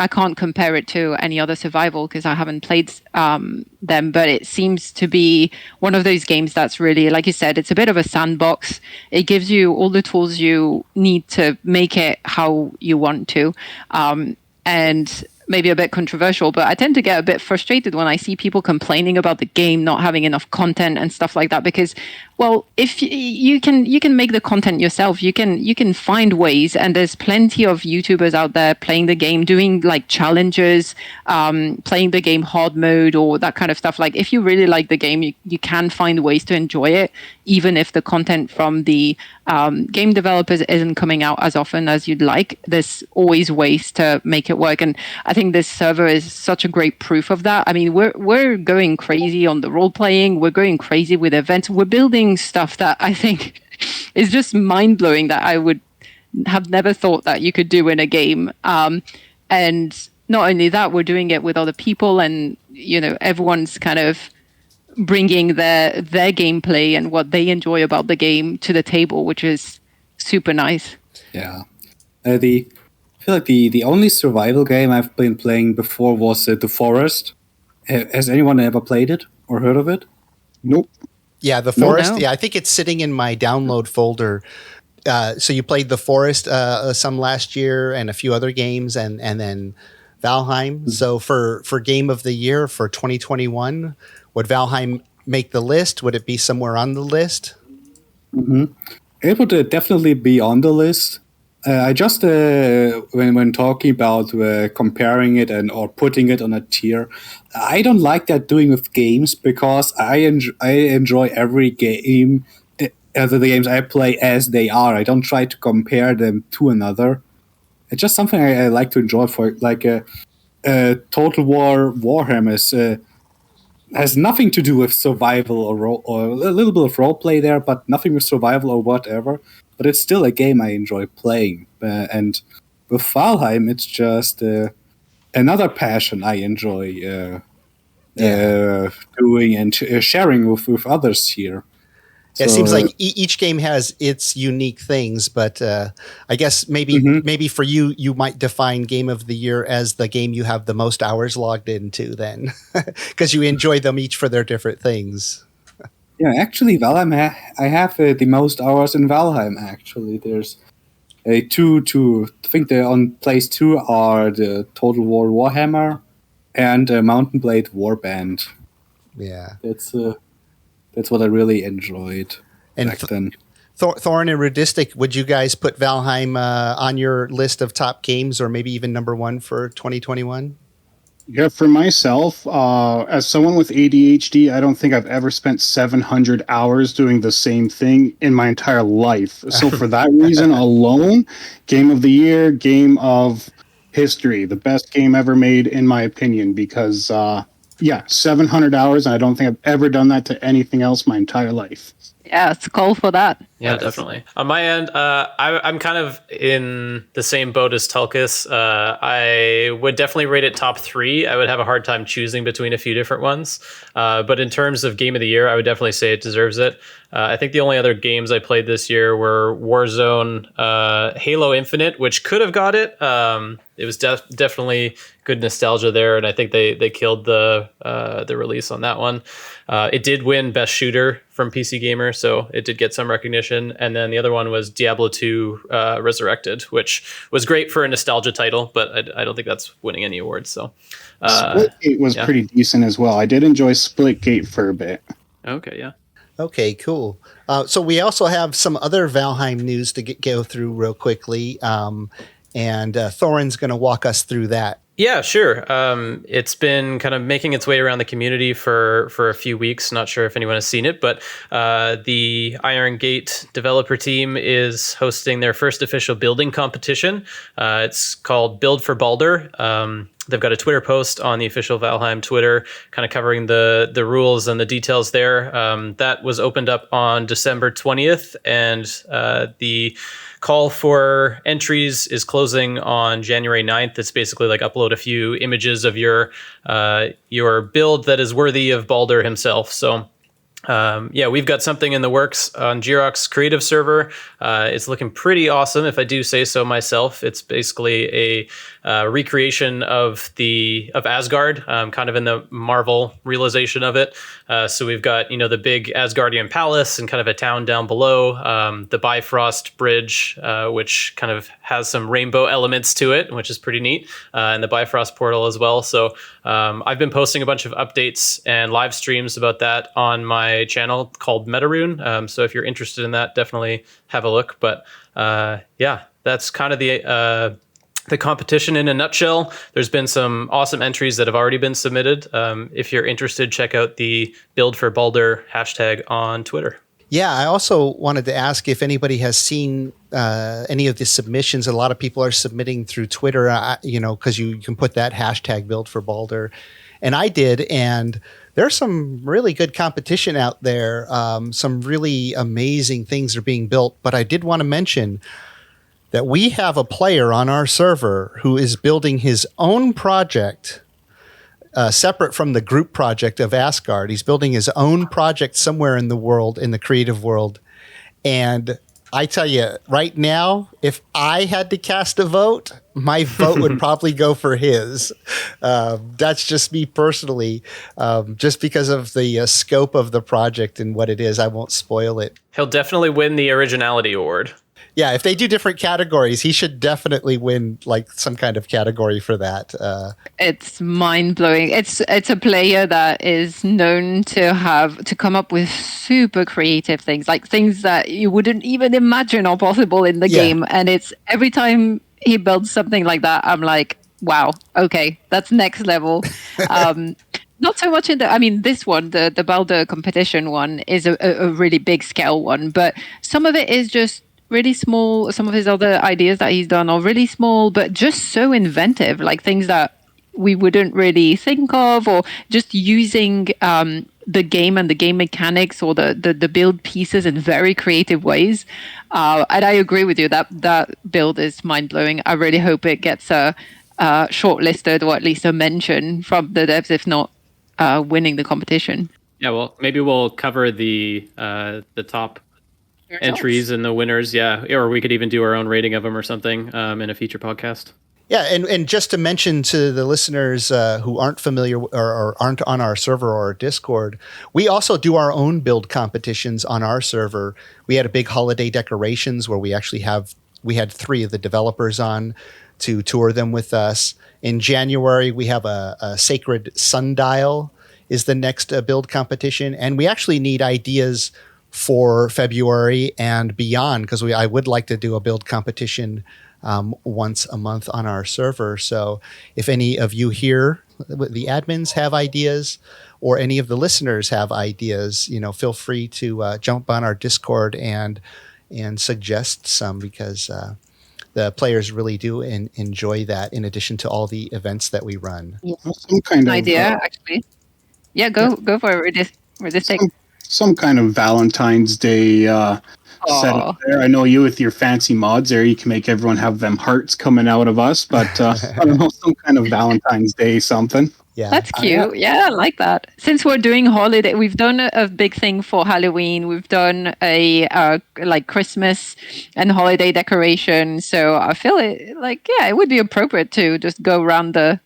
Speaker 1: can't compare it to any other survival because I haven't played them. But it seems to be one of those games that's really, like you said, it's a bit of a sandbox. It gives you all the tools you need to make it how you want to. And maybe a bit controversial, but I tend to get a bit frustrated when I see people complaining about the game not having enough content and stuff like that. Because, well, if you can make the content yourself, you can find ways, and there's plenty of YouTubers out there playing the game, doing like challenges, playing the game hard mode or that kind of stuff. Like if you really like the game, you can find ways to enjoy it, even if the content from the game developers isn't coming out as often as you'd like. There's always ways to make it work, and I think this server is such a great proof of that. I mean, we're going crazy on the role playing. We're going crazy with events. We're building stuff that I think is just mind blowing that I would have never thought that you could do in a game. And not only that, we're doing it with other people, and everyone's kind of bringing their gameplay and what they enjoy about the game to the table, which is super nice.
Speaker 3: Yeah, I feel like the only survival game I've been playing before was The Forest. Has anyone ever played it or heard of it?
Speaker 4: Nope.
Speaker 2: Yeah, The Forest.
Speaker 1: No.
Speaker 2: Yeah, I think it's sitting in my download folder. So you played The Forest some last year and a few other games, and then Valheim. Mm-hmm. So for Game of the Year for 2021, would Valheim make the list? Would it be somewhere on the list?
Speaker 3: Mm-hmm. It would definitely be on the list. I just when talking about comparing it or putting it on a tier, I don't like that doing with games because I enjoy every game, the games I play as they are. I don't try to compare them to another. It's just something I like to enjoy. For like Total War Warhammer has nothing to do with survival or a little bit of role play there, but nothing with survival or whatever. But it's still a game I enjoy playing. And with Valheim, it's just another passion I enjoy doing and sharing with others here.
Speaker 2: Yeah, it seems like each game has its unique things, but I guess maybe for you, you might define Game of the Year as the game you have the most hours logged into then, because you enjoy them each for their different things.
Speaker 3: Yeah, actually, Valheim, I have the most hours in Valheim, actually. There's I think they're on place 2 are the Total War Warhammer and Mountain Blade Warband.
Speaker 2: Yeah.
Speaker 3: That's what I really enjoyed back then.
Speaker 2: Thorin and Rudistic, would you guys put Valheim on your list of top games or maybe even number 1 for 2021?
Speaker 4: Yeah, for myself, as someone with ADHD, I don't think I've ever spent 700 hours doing the same thing in my entire life. So for that reason alone, Game of the Year, Game of History, the best game ever made, in my opinion, because, 700 hours, and I don't think I've ever done that to anything else my entire life.
Speaker 1: Yeah, it's a call for that.
Speaker 5: Yeah, definitely. On my end, I'm kind of in the same boat as Tulkas. I would definitely rate it top 3. I would have a hard time choosing between a few different ones. But in terms of Game of the Year, I would definitely say it deserves it. I think the only other games I played this year were Warzone, Halo Infinite, which could have got it. It was definitely good nostalgia there, and I think they killed the release on that one. It did win Best Shooter from PC Gamer, so it did get some recognition. Edition, and then the other one was Diablo 2 Resurrected, which was great for a nostalgia title, but I don't think that's winning any awards. So
Speaker 4: Splitgate was pretty decent as well. I did enjoy Splitgate for a bit.
Speaker 5: Okay, yeah.
Speaker 2: Okay, cool. So we also have some other Valheim news to go through real quickly, and Thorin's going to walk us through that.
Speaker 5: Yeah, sure. It's been kind of making its way around the community for a few weeks. Not sure if anyone has seen it, but the Iron Gate developer team is hosting their first official building competition. It's called Build for Baldr. They've got a Twitter post on the official Valheim Twitter, kind of covering the rules and the details there. That was opened up on December 20th, and the call for entries is closing on January 9th. It's basically like upload a few images of your build that is worthy of Baldr himself. So we've got something in the works on Jiroc's creative server. It's looking pretty awesome, if I do say so myself. It's basically a recreation of Asgard, kind of in the Marvel realization of it. So we've got, the big Asgardian palace and kind of a town down below, the Bifrost Bridge, which kind of has some rainbow elements to it, which is pretty neat, and the Bifrost portal as well. So I've been posting a bunch of updates and live streams about that on my channel called Metaroon. So if you're interested in that, definitely have a look. But that's kind of the competition in a nutshell. There's been some awesome entries that have already been submitted. If you're interested, check out the Build for Baldr hashtag on Twitter.
Speaker 2: Yeah, I also wanted to ask if anybody has seen any of the submissions. A lot of people are submitting through Twitter, because you can put that hashtag Build for Baldr. And I did, and there's some really good competition out there. Some really amazing things are being built. But I did want to mention that we have a player on our server who is building his own project, separate from the group project of Asgard. He's building his own project somewhere in the world, in the creative world. And I tell you, right now, if I had to cast a vote, my vote would probably go for his. That's just me personally, just because of the scope of the project and what it is. I won't spoil it.
Speaker 5: He'll definitely win the originality award.
Speaker 2: Yeah, if they do different categories, he should definitely win like some kind of category for that.
Speaker 1: It's mind-blowing. It's a player that is known to come up with super creative things, like things that you wouldn't even imagine are possible in the game. And it's every time he builds something like that, I'm like, wow, okay, that's next level. Not so much this one, the Baldr competition one, is a really big scale one, but some of it is just really small. Some of his other ideas that he's done are really small, but just so inventive, like things that we wouldn't really think of, or just using the game and the game mechanics or the build pieces in very creative ways. And I agree with you that build is mind-blowing. I really hope it gets shortlisted, or at least a mention from the devs, if not winning the competition.
Speaker 5: Yeah, well, maybe we'll cover the top entries and the winners, or we could even do our own rating of them or something in a feature podcast.
Speaker 2: Yeah, and just to mention to the listeners who aren't familiar or aren't on our server or our Discord, we also do our own build competitions on our server. We had a big holiday decorations where we had 3 of the developers on to tour them with us. In January, we have a Sacred Sundial is the next build competition, and we actually need ideas for February and beyond, because I would like to do a build competition once a month on our server. So if any of you here, the admins, have ideas, or any of the listeners have ideas, feel free to jump on our Discord and suggest some, because the players really do enjoy that, in addition to all the events that we run.
Speaker 1: Yeah. Some kind of idea, actually. Yeah, go for it. We're just
Speaker 4: some kind of Valentine's Day setup there. I know you with your fancy mods there, you can make everyone have them hearts coming out of us, but I don't know, some kind of Valentine's Day something.
Speaker 2: Yeah,
Speaker 1: that's cute. I like that. Since we're doing holiday, we've done a big thing for Halloween. We've done a like Christmas and holiday decoration. So I feel it would be appropriate to just go around the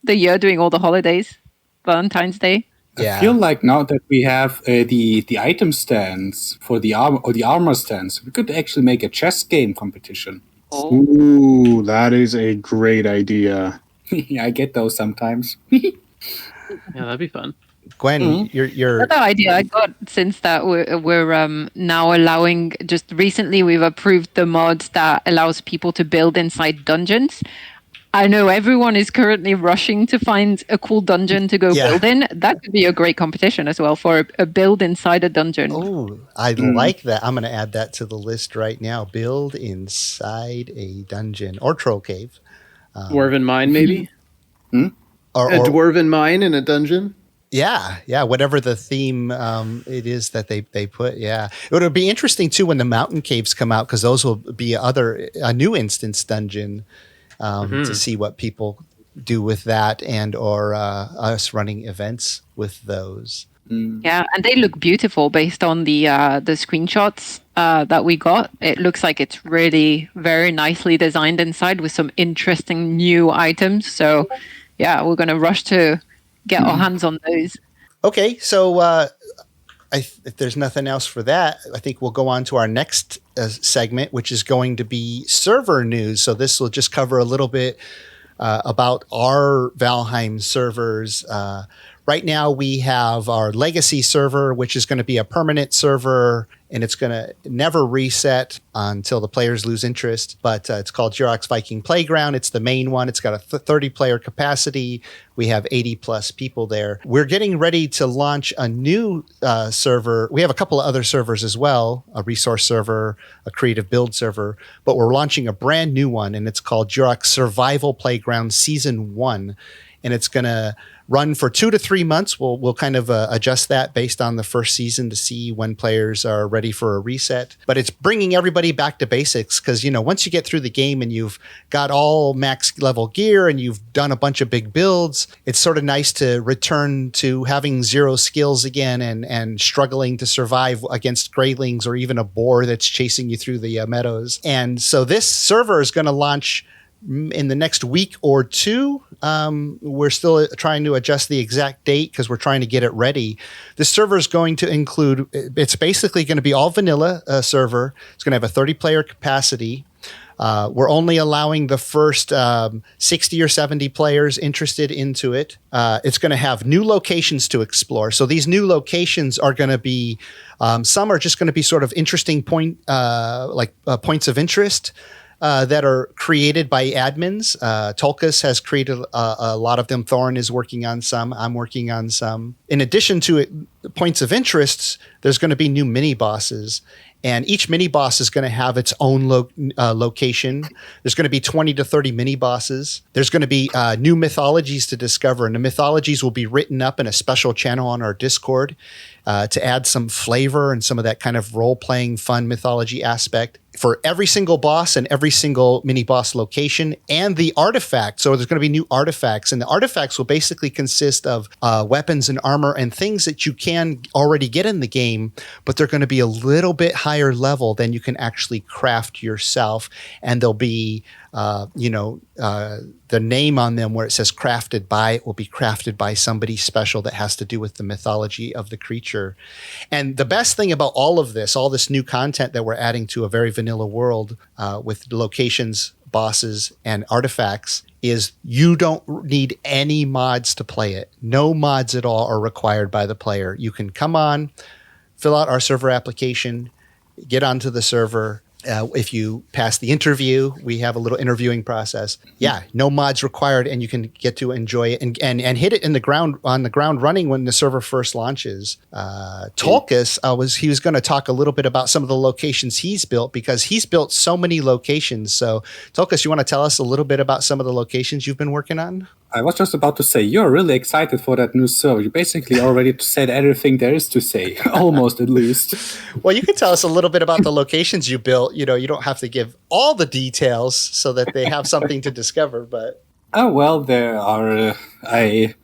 Speaker 1: year doing all the holidays, Valentine's Day.
Speaker 2: Yeah.
Speaker 3: I feel like now that we have the item stands for the armor or the armor stands, we could actually make a chess game competition.
Speaker 4: Ooh, that is a great idea.
Speaker 3: I get those sometimes.
Speaker 5: Yeah, that'd be fun.
Speaker 2: Gwen, you're
Speaker 1: Another idea I got since that we're now allowing, just recently we've approved the mod that allows people to build inside dungeons. I know everyone is currently rushing to find a cool dungeon to go build in. That could be a great competition as well for a build inside a dungeon.
Speaker 2: Oh, I like that. I'm going to add that to the list right now. Build inside a dungeon or troll cave.
Speaker 6: Dwarven mine, maybe?
Speaker 2: Or
Speaker 6: A dwarven mine in a dungeon?
Speaker 2: Yeah, whatever the theme it is that they put. Yeah, it would be interesting too when the mountain caves come out, because those will be a new instance dungeon to see what people do with that, and or us running events with those.
Speaker 1: Yeah, and they look beautiful based on the screenshots that we got. It looks like it's really very nicely designed inside with some interesting new items. So yeah, we're gonna rush to get our hands on those.
Speaker 2: Okay, so if there's nothing else for that, I think we'll go on to our next segment, which is going to be server news. So this will just cover a little bit about our Valheim servers. Right now, we have our legacy server, which is going to be a permanent server, and it's going to never reset until the players lose interest. But it's called Jaroc's Viking Playground. It's the main one. It's got a 30-player capacity. We have 80-plus people there. We're getting ready to launch a new server. We have a couple of other servers as well, a resource server, a creative build server. But we're launching a brand new one, and it's called Jaroc's Survival Playground Season 1. And it's going to run for 2 to 3 months. We'll kind of adjust that based on the first season to see when players are ready for a reset. But it's bringing everybody back to basics, because, once you get through the game and you've got all max level gear and you've done a bunch of big builds, it's sort of nice to return to having 0 skills again and struggling to survive against greylings or even a boar that's chasing you through the meadows. And so this server is going to launch in the next week or 2. We're still trying to adjust the exact date because we're trying to get it ready. The server is going to include, it's basically going to be all vanilla server. It's going to have a 30-player capacity. We're only allowing the first 60 or 70 players interested into it. It's going to have new locations to explore. So these new locations are going to be, some are just going to be sort of interesting points of interest. That are created by admins. Tulkas has created a lot of them. Thorin is working on some. I'm working on some. In addition to points of interest, there's going to be new mini bosses. And each mini boss is going to have its own location. There's going to be 20 to 30 mini bosses. There's going to be new mythologies to discover. And the mythologies will be written up in a special channel on our Discord to add some flavor and some of that kind of role-playing fun mythology aspect for every single boss and every single mini boss location, and the artifact. So there's going to be new artifacts, and the artifacts will basically consist of weapons and armor and things that you can already get in the game, but they're going to be a little bit higher level than you can actually craft yourself. And there'll be the name on them where it says crafted by, it will be crafted by somebody special that has to do with the mythology of the creature. And the best thing about all this new content that we're adding to a very vanilla world with locations, bosses, and artifacts is you don't need any mods to play it. No mods at all are required by the player. You can come on, fill out our server application, get onto the server. If you pass the interview, we have a little interviewing process. Yeah, no mods required, and you can get to enjoy it and hit it on the ground running when the server first launches. Tulkas, he was going to talk a little bit about some of the locations he's built, because he's built so many locations. So, Tulkas, you want to tell us a little bit about some of the locations you've been working on?
Speaker 3: I was just about to say, you're really excited for that new server. You basically already said everything there is to say, almost at least.
Speaker 2: Well, you can tell us a little bit about the locations you built. You don't have to give all the details so that they have something to discover. But
Speaker 3: there are I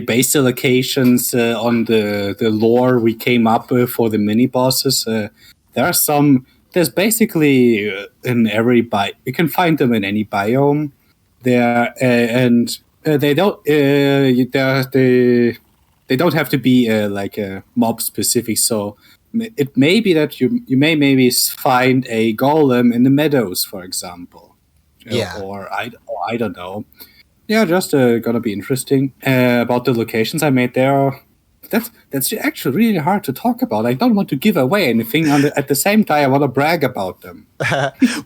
Speaker 3: based the locations on the lore we came up with for the mini bosses. There's basically in every biome. You can find them in any biome. They don't. they don't have to be like mob specific. So it may be that you may maybe find a golem in the meadows, for example.
Speaker 2: Yeah.
Speaker 3: Or I don't know. Yeah, just gonna be interesting. About the locations I made there, that's actually really hard to talk about. I don't want to give away anything. At the same time, I want to brag about them.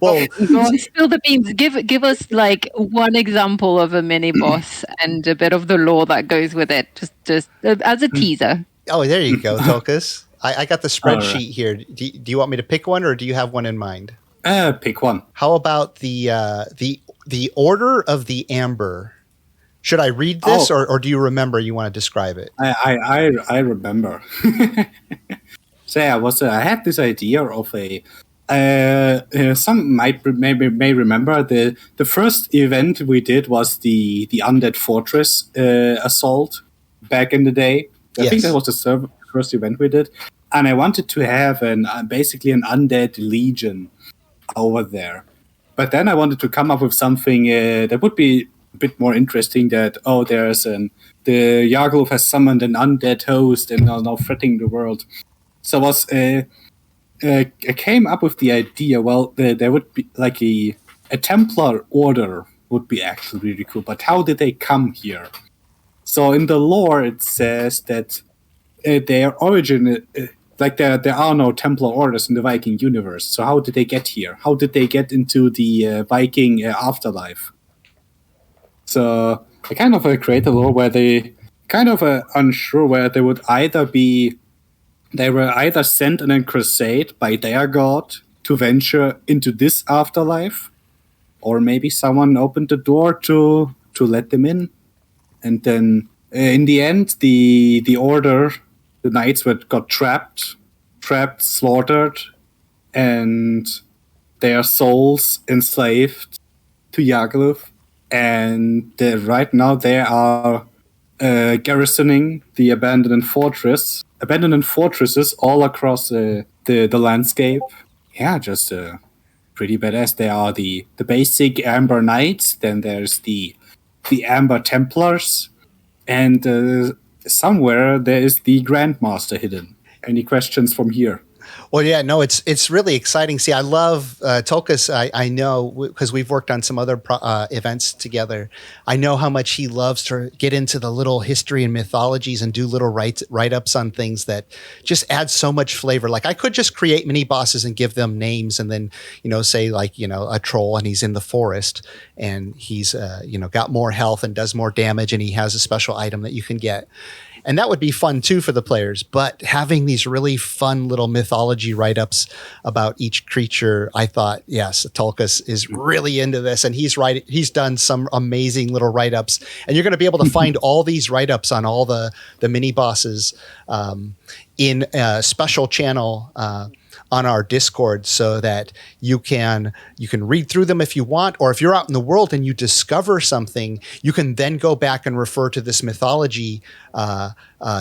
Speaker 2: Well,
Speaker 1: Go on, spill the beans. Give us like one example of a mini boss and a bit of the lore that goes with it, just as a teaser.
Speaker 2: oh, there you go, Tulkas. I got the spreadsheet
Speaker 3: right.
Speaker 2: here. Do you want me to pick one, or do you have one in mind?
Speaker 3: Pick one.
Speaker 2: How about the Order of the Amber? Should I read this, or do you remember? You want to describe it?
Speaker 3: I remember. So yeah, I had this idea of a. Some may remember the first event we did was the Undead Fortress assault back in the day. I think that was the first event we did, and I wanted to have basically an undead legion over there. But then I wanted to come up with something that would be a bit more interesting. That the Yarglov has summoned an undead host and are now threatening the world. So I came up with the idea. Well, there would be like a Templar order would be actually really cool. But how did they come here? So in the lore, it says that their origin, like there are no Templar orders in the Viking universe. So how did they get here? How did they get into the Viking afterlife? So I kind of created a lore where they kind of unsure where they would either be. They were either sent on a crusade by their god to venture into this afterlife, or maybe someone opened the door to let them in. And then in the end, the order, the knights got trapped, slaughtered, and their souls enslaved to Yarglov. And right now they are garrisoning the abandoned fortresses all across the landscape. Yeah, just pretty badass. They are the basic Amber Knights. Then there's the Amber Templars, and somewhere there is the Grandmaster hidden. Any questions from here?
Speaker 2: Well, yeah, no, it's really exciting. See, I love Tulkas. I know because we've worked on some other events together. I know how much he loves to get into the little history and mythologies and do little write-ups on things that just add so much flavor. Like I could just create mini bosses and give them names, and then say like a troll and he's in the forest and he's got more health and does more damage and he has a special item that you can get. And that would be fun too for the players. But having these really fun little mythology write-ups about each creature, I thought, yes, Tulkas is really into this, and he's done some amazing little write-ups. And you're going to be able to find all these write-ups on all the mini bosses in a special channel on our Discord, so that you can read through them if you want, or if you're out in the world and you discover something, you can then go back and refer to this mythology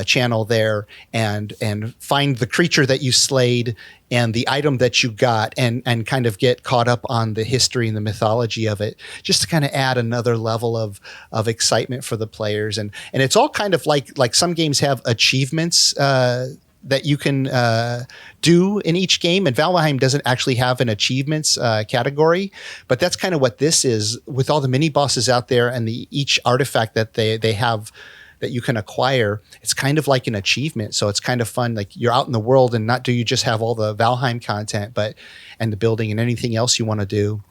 Speaker 2: channel there and find the creature that you slayed and the item that you got, and kind of get caught up on the history and the mythology of it, just to kind of add another level of excitement for the players. And it's all kind of like some games have achievements that you can do in each game, and Valheim doesn't actually have an achievements category, but that's kind of what this is, with all the mini bosses out there and each artifact that they have that you can acquire. It's kind of like an achievement, so it's kind of fun. Like you're out in the world, and not do you just have all the Valheim content, and the building and anything else you want to do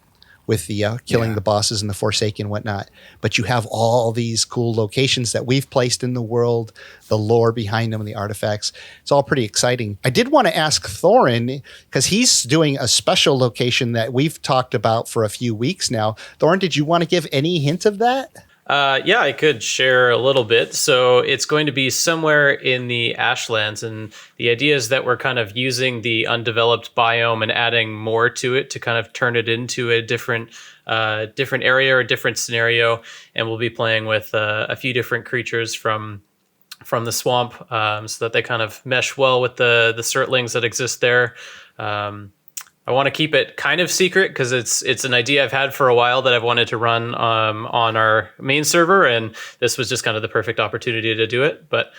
Speaker 2: with the killing the bosses and the Forsaken and whatnot. But you have all these cool locations that we've placed in the world, the lore behind them and the artifacts. It's all pretty exciting. I did want to ask Thorin, because he's doing a special location that we've talked about for a few weeks now. Thorin, did you want to give any hint of that?
Speaker 5: Yeah, I could share a little bit. So it's going to be somewhere in the Ashlands, and the idea is that we're kind of using the undeveloped biome and adding more to it to kind of turn it into a different area or a different scenario. And we'll be playing with a few different creatures from the swamp, so that they kind of mesh well with the Surtlings that exist there. I want to keep it kind of secret because it's an idea I've had for a while that I've wanted to run on our main server, and this was just kind of the perfect opportunity to do it. But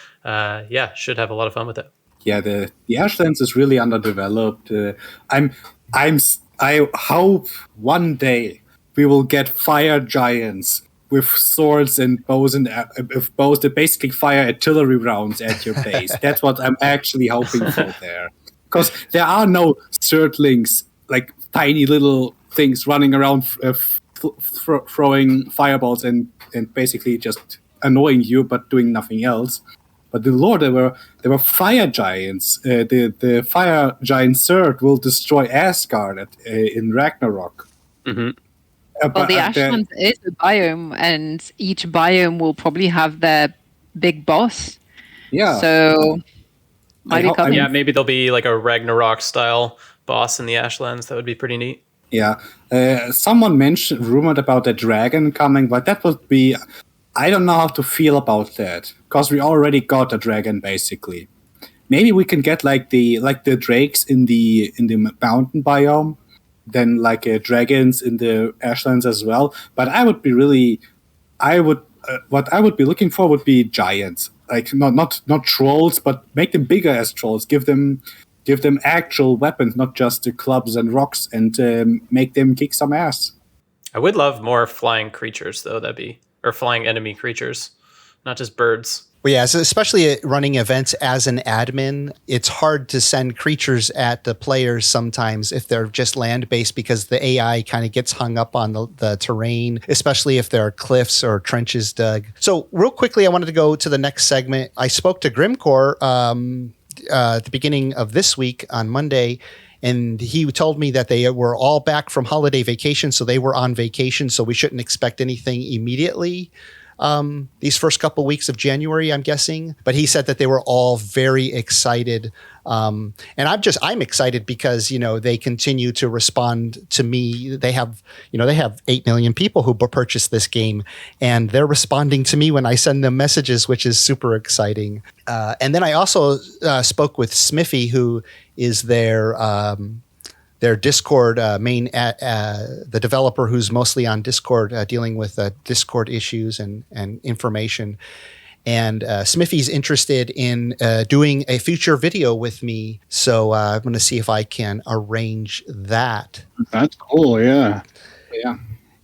Speaker 5: should have a lot of fun with it.
Speaker 3: Yeah, the Ashlands is really underdeveloped. I hope one day we will get fire giants with swords and bows with bows that basically fire artillery rounds at your base. That's what I'm actually hoping for there. Because there are no Surtlings, like tiny little things running around throwing fireballs and basically just annoying you, but doing nothing else. But the lore, there were fire giants. The fire giant Surt will destroy Asgard in Ragnarok.
Speaker 5: Mm-hmm.
Speaker 1: Well, the Ashlands is a biome, and each biome will probably have their big boss.
Speaker 3: Yeah.
Speaker 1: So might be coming.
Speaker 5: Yeah, maybe there'll be like a Ragnarok style boss in the Ashlands. That would be pretty neat.
Speaker 3: Yeah. Someone rumored about a dragon coming, but that would be. I don't know how to feel about that because we already got a dragon basically. Maybe we can get like the drakes in the mountain biome, then like dragons in the Ashlands as well. But what I would be looking for would be giants, like not trolls, but make them bigger as trolls. Give them actual weapons, not just the clubs and rocks, and make them kick some ass.
Speaker 5: I would love more flying creatures though. Or flying enemy creatures, not just birds.
Speaker 2: Well, yeah, so especially running events as an admin, it's hard to send creatures at the players sometimes if they're just land-based because the AI kind of gets hung up on the terrain, especially if there are cliffs or trenches dug. So real quickly, I wanted to go to the next segment. I spoke to Grimcore at the beginning of this week on Monday, and he told me that they were all back from holiday vacation, so they were on vacation, so we shouldn't expect anything immediately. These first couple weeks of January, I'm guessing. But he said that they were all very excited. And I'm excited because, they continue to respond to me. They have 8 million people who purchased this game, and they're responding to me when I send them messages, which is super exciting. And then I also spoke with Smithy, who is their Discord the developer who's mostly on Discord dealing with Discord issues and information. And Smithy's interested in doing a future video with me. So I'm going to see if I can arrange that.
Speaker 4: That's cool, yeah.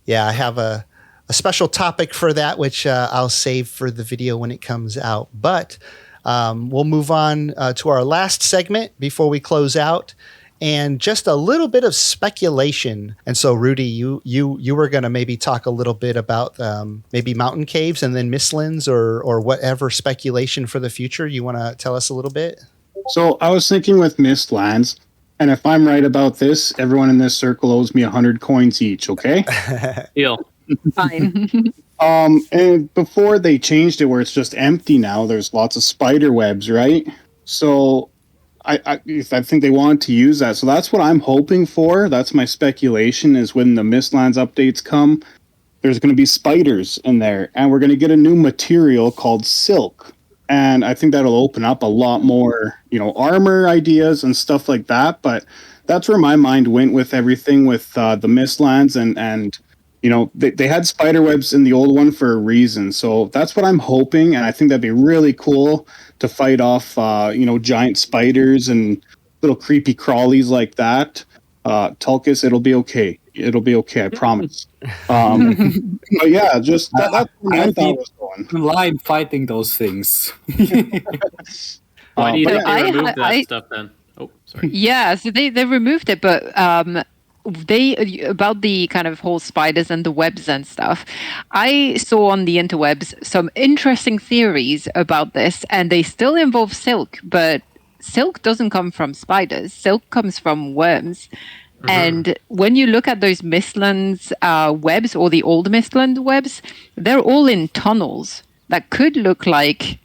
Speaker 2: Yeah, I have a special topic for that, which I'll save for the video when it comes out. But we'll move on to our last segment before we close out. And just a little bit of speculation. And so, Rudy, you were going to maybe talk a little bit about maybe mountain caves and then mistlands or whatever speculation for the future. You want to tell us a little bit?
Speaker 4: So I was thinking with mistlands, and if I'm right about this, everyone in this circle owes me 100 coins each, okay?
Speaker 5: Deal.
Speaker 1: Fine.
Speaker 4: And before they changed it where it's just empty now, there's lots of spider webs, right? So I think they want to use that. So that's what I'm hoping for. That's my speculation, is when the Mistlands updates come, there's going to be spiders in there. And we're going to get a new material called silk. And I think that'll open up a lot more, armor ideas and stuff like that. But that's where my mind went with everything with the Mistlands. And they had spider webs in the old one for a reason. So that's what I'm hoping. And I think that'd be really cool to fight off, giant spiders and little creepy crawlies like that. Tulkas, it'll be okay. It'll be okay, I promise. But yeah, just that's where I thought it was going.
Speaker 3: Line fighting those things.
Speaker 5: Why do you think they removed that stuff then? Oh, sorry.
Speaker 1: Yeah, so they removed it, but about the kind of whole spiders and the webs and stuff, I saw on the interwebs some interesting theories about this, and they still involve silk, but silk doesn't come from spiders. Silk comes from worms. Mm-hmm. And when you look at those Mistlands webs, or the old Mistland webs, they're all in tunnels that could look like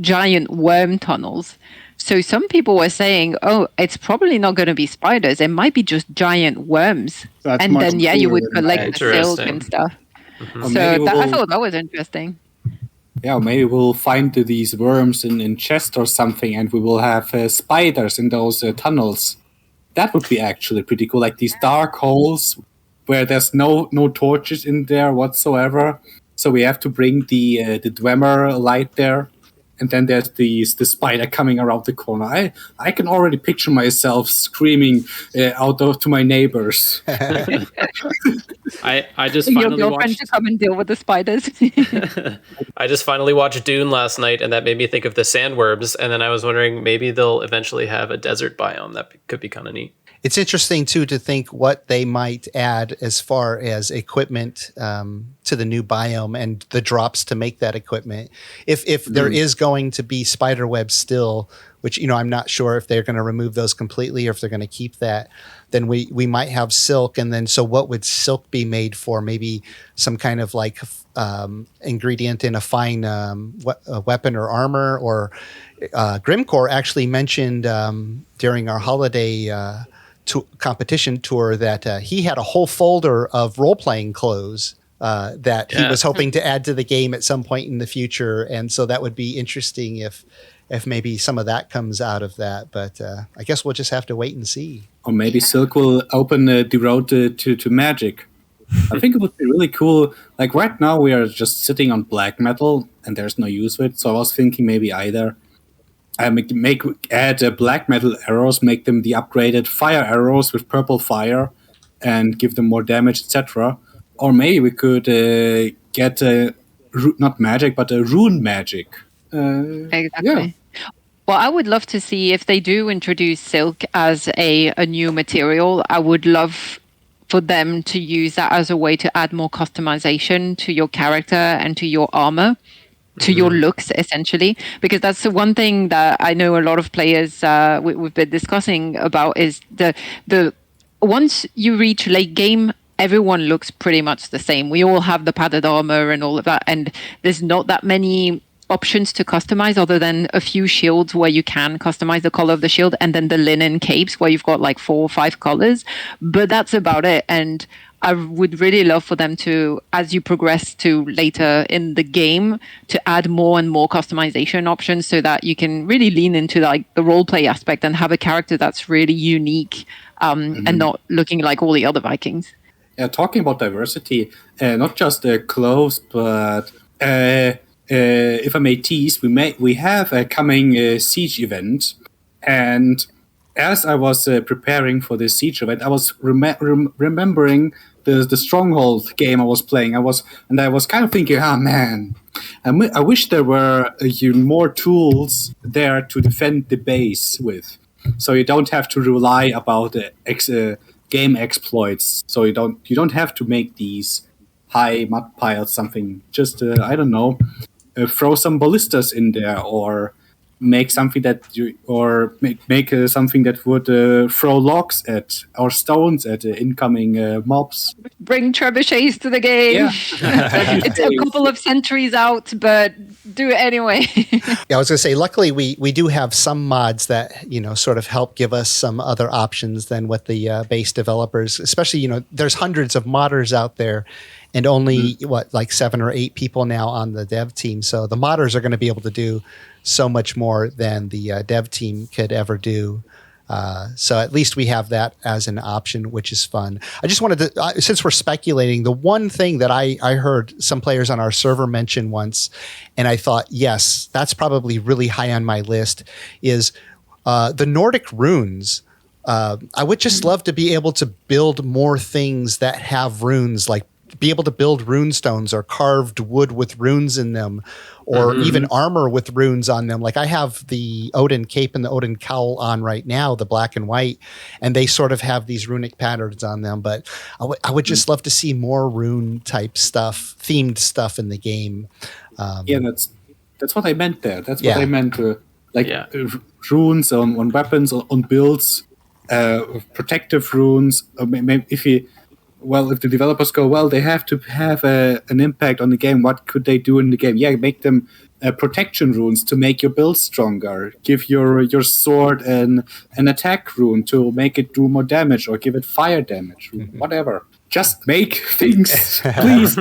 Speaker 1: giant worm tunnels. So some people were saying, it's probably not going to be spiders. It might be just giant worms.
Speaker 4: That's
Speaker 1: and then, you would collect the silk and stuff.
Speaker 3: Mm-hmm.
Speaker 1: So I thought that was interesting.
Speaker 3: Yeah, maybe we'll find these worms in chests or something, and we will have spiders in those tunnels. That would be actually pretty cool. Like these dark holes where there's no torches in there whatsoever. So we have to bring the Dwemer light there. And then there's the spider coming around the corner. I can already picture myself screaming out to my neighbors.
Speaker 5: I just
Speaker 1: your
Speaker 5: finally
Speaker 1: girlfriend
Speaker 5: watched.
Speaker 1: to come and deal with the spiders.
Speaker 5: I just finally watched Dune last night, and that made me think of the sandworms. And then I was wondering maybe they'll eventually have a desert biome. That could be kind of neat.
Speaker 2: It's interesting, too, to think what they might add as far as equipment to the new biome and the drops to make that equipment. If there is going to be spider webs still, which, I'm not sure if they're going to remove those completely or if they're going to keep that, then we might have silk. And then so what would silk be made for? Maybe some kind of like ingredient in a fine weapon or armor. Or Grimcore actually mentioned during our holiday competition tour that he had a whole folder of role-playing clothes that he was hoping to add to the game at some point in the future. And so that would be interesting if maybe some of that comes out of that. But I guess we'll just have to wait and see.
Speaker 3: Or maybe Silk will open the road to magic. I think it would be really cool. Like right now we are just sitting on black metal and there's no use for it. So I was thinking maybe either add black metal arrows, make them the upgraded fire arrows with purple fire, and give them more damage, etc. Or maybe we could get not magic, but a rune magic.
Speaker 1: Exactly.
Speaker 3: Yeah.
Speaker 1: Well, I would love to see if they do introduce silk as a new material. I would love for them to use that as a way to add more customization to your character and to your armor, to your looks, essentially, because that's the one thing that I know a lot of players we've been discussing about is the once you reach late game, everyone looks pretty much the same. We all have the padded armor and all of that, and there's not that many options to customize other than a few shields where you can customize the color of the shield, and then the linen capes where you've got like 4 or 5 colors, but that's about it. And I would really love for them to, as you progress to later in the game, to add more and more customization options so that you can really lean into like the role play aspect and have a character that's really unique and not looking like all the other Vikings.
Speaker 3: Yeah, talking about diversity, not just clothes, but if I may tease, we have a coming siege event, and as I was preparing for this siege event, I was remembering the Stronghold game I was playing. I was kind of thinking, man, I wish there were more tools there to defend the base with, so you don't have to rely about game exploits. So you don't have to make these high mud piles. Something just I don't know. Throw some ballistas in there, or make something that make something that would throw logs at or stones at incoming mobs.
Speaker 1: Bring trebuchets to the game.
Speaker 3: Yeah.
Speaker 1: It's a couple of centuries out, but do it anyway.
Speaker 2: Yeah, I was going to say, luckily we do have some mods that, sort of help give us some other options than what the base developers, especially, there's hundreds of modders out there and only like 7 or 8 people now on the dev team. So the modders are going to be able to do so much more than the dev team could ever do. So at least we have that as an option, which is fun. I just wanted to, since we're speculating, the one thing that I heard some players on our server mention once, and I thought, yes, that's probably really high on my list, is the Nordic runes. I would just love to be able to build more things that have runes, like be able to build rune stones or carved wood with runes in them, or even armor with runes on them. Like I have the Odin cape and the Odin cowl on right now, the black and white, and they sort of have these runic patterns on them. But I would just love to see more rune type stuff, themed stuff in the game.
Speaker 3: Yeah, that's what I meant there. That's what I meant. Runes on weapons, on builds, protective runes. If the developers go, well, they have to have an impact on the game. What could they do in the game? Yeah, make them protection runes to make your build stronger. Give your sword an attack rune to make it do more damage, or give it fire damage. Whatever. just make things, please.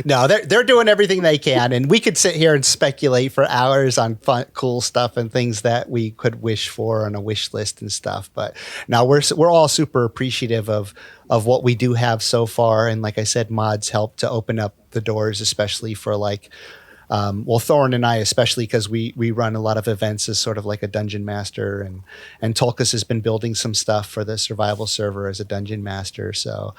Speaker 2: No, they're doing everything they can, and we could sit here and speculate for hours on fun, cool stuff and things that we could wish for on a wish list and stuff. But now we're all super appreciative of what we do have so far, and like I said, mods help to open up the doors, especially for like. Thorin and I, especially because we run a lot of events as sort of like a dungeon master, and Tulkas has been building some stuff for the survival server as a dungeon master. So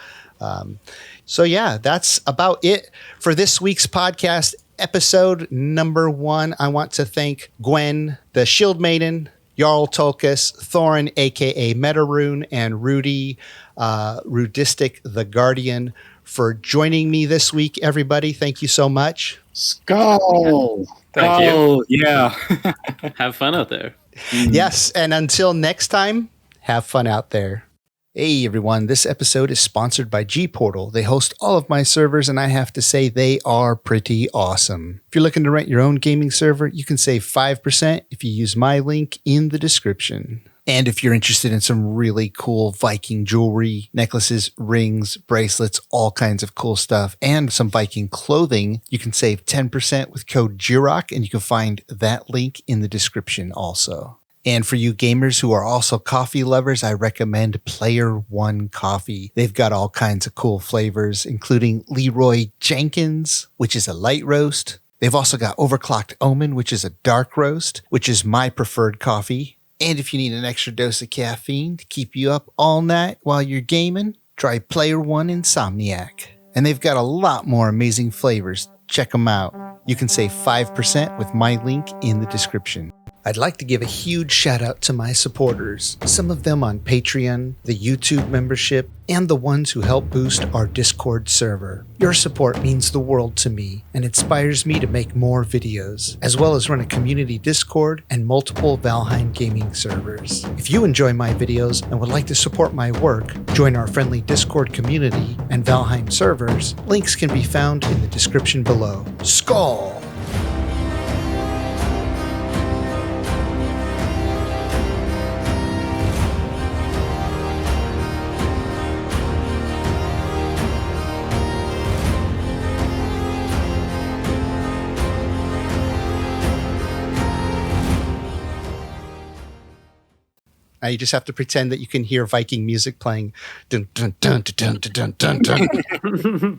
Speaker 2: yeah, that's about it for this week's podcast, episode number 1. I want to thank Gwen, the Shield Maiden, Jarl Tulkas, Thorin, aka Metaroon, and Rudy, Rudistic the Guardian, for joining me this week. Everybody, thank you so much.
Speaker 4: Skull.
Speaker 5: Thank you.
Speaker 3: Yeah.
Speaker 6: Have fun out there.
Speaker 2: Yes, and until next time, have fun out there. Hey everyone, this episode is sponsored by G-Portal. They host all of my servers, and I have to say they are pretty awesome. If you're looking to rent your own gaming server, you can save 5% if you use my link in the description. And if you're interested in some really cool Viking jewelry, necklaces, rings, bracelets, all kinds of cool stuff, and some Viking clothing, you can save 10% with code Jiroc, and you can find that link in the description also. And for you gamers who are also coffee lovers, I recommend Player One Coffee. They've got all kinds of cool flavors, including Leroy Jenkins, which is a light roast. They've also got Overclocked Omen, which is a dark roast, which is my preferred coffee. And if you need an extra dose of caffeine to keep you up all night while you're gaming, try Player One Insomniac. And they've got a lot more amazing flavors. Check them out. You can save 5% with my link in the description. I'd like to give a huge shout out to my supporters, some of them on Patreon, the YouTube membership, and the ones who help boost our Discord server. Your support means the world to me and inspires me to make more videos, as well as run a community Discord and multiple Valheim gaming servers. If you enjoy my videos and would like to support my work, join our friendly Discord community and Valheim servers. Links can be found in the description below. Skull! Now you just have to pretend that you can hear Viking music playing. Dun, dun, dun, dun, dun, dun, dun, dun.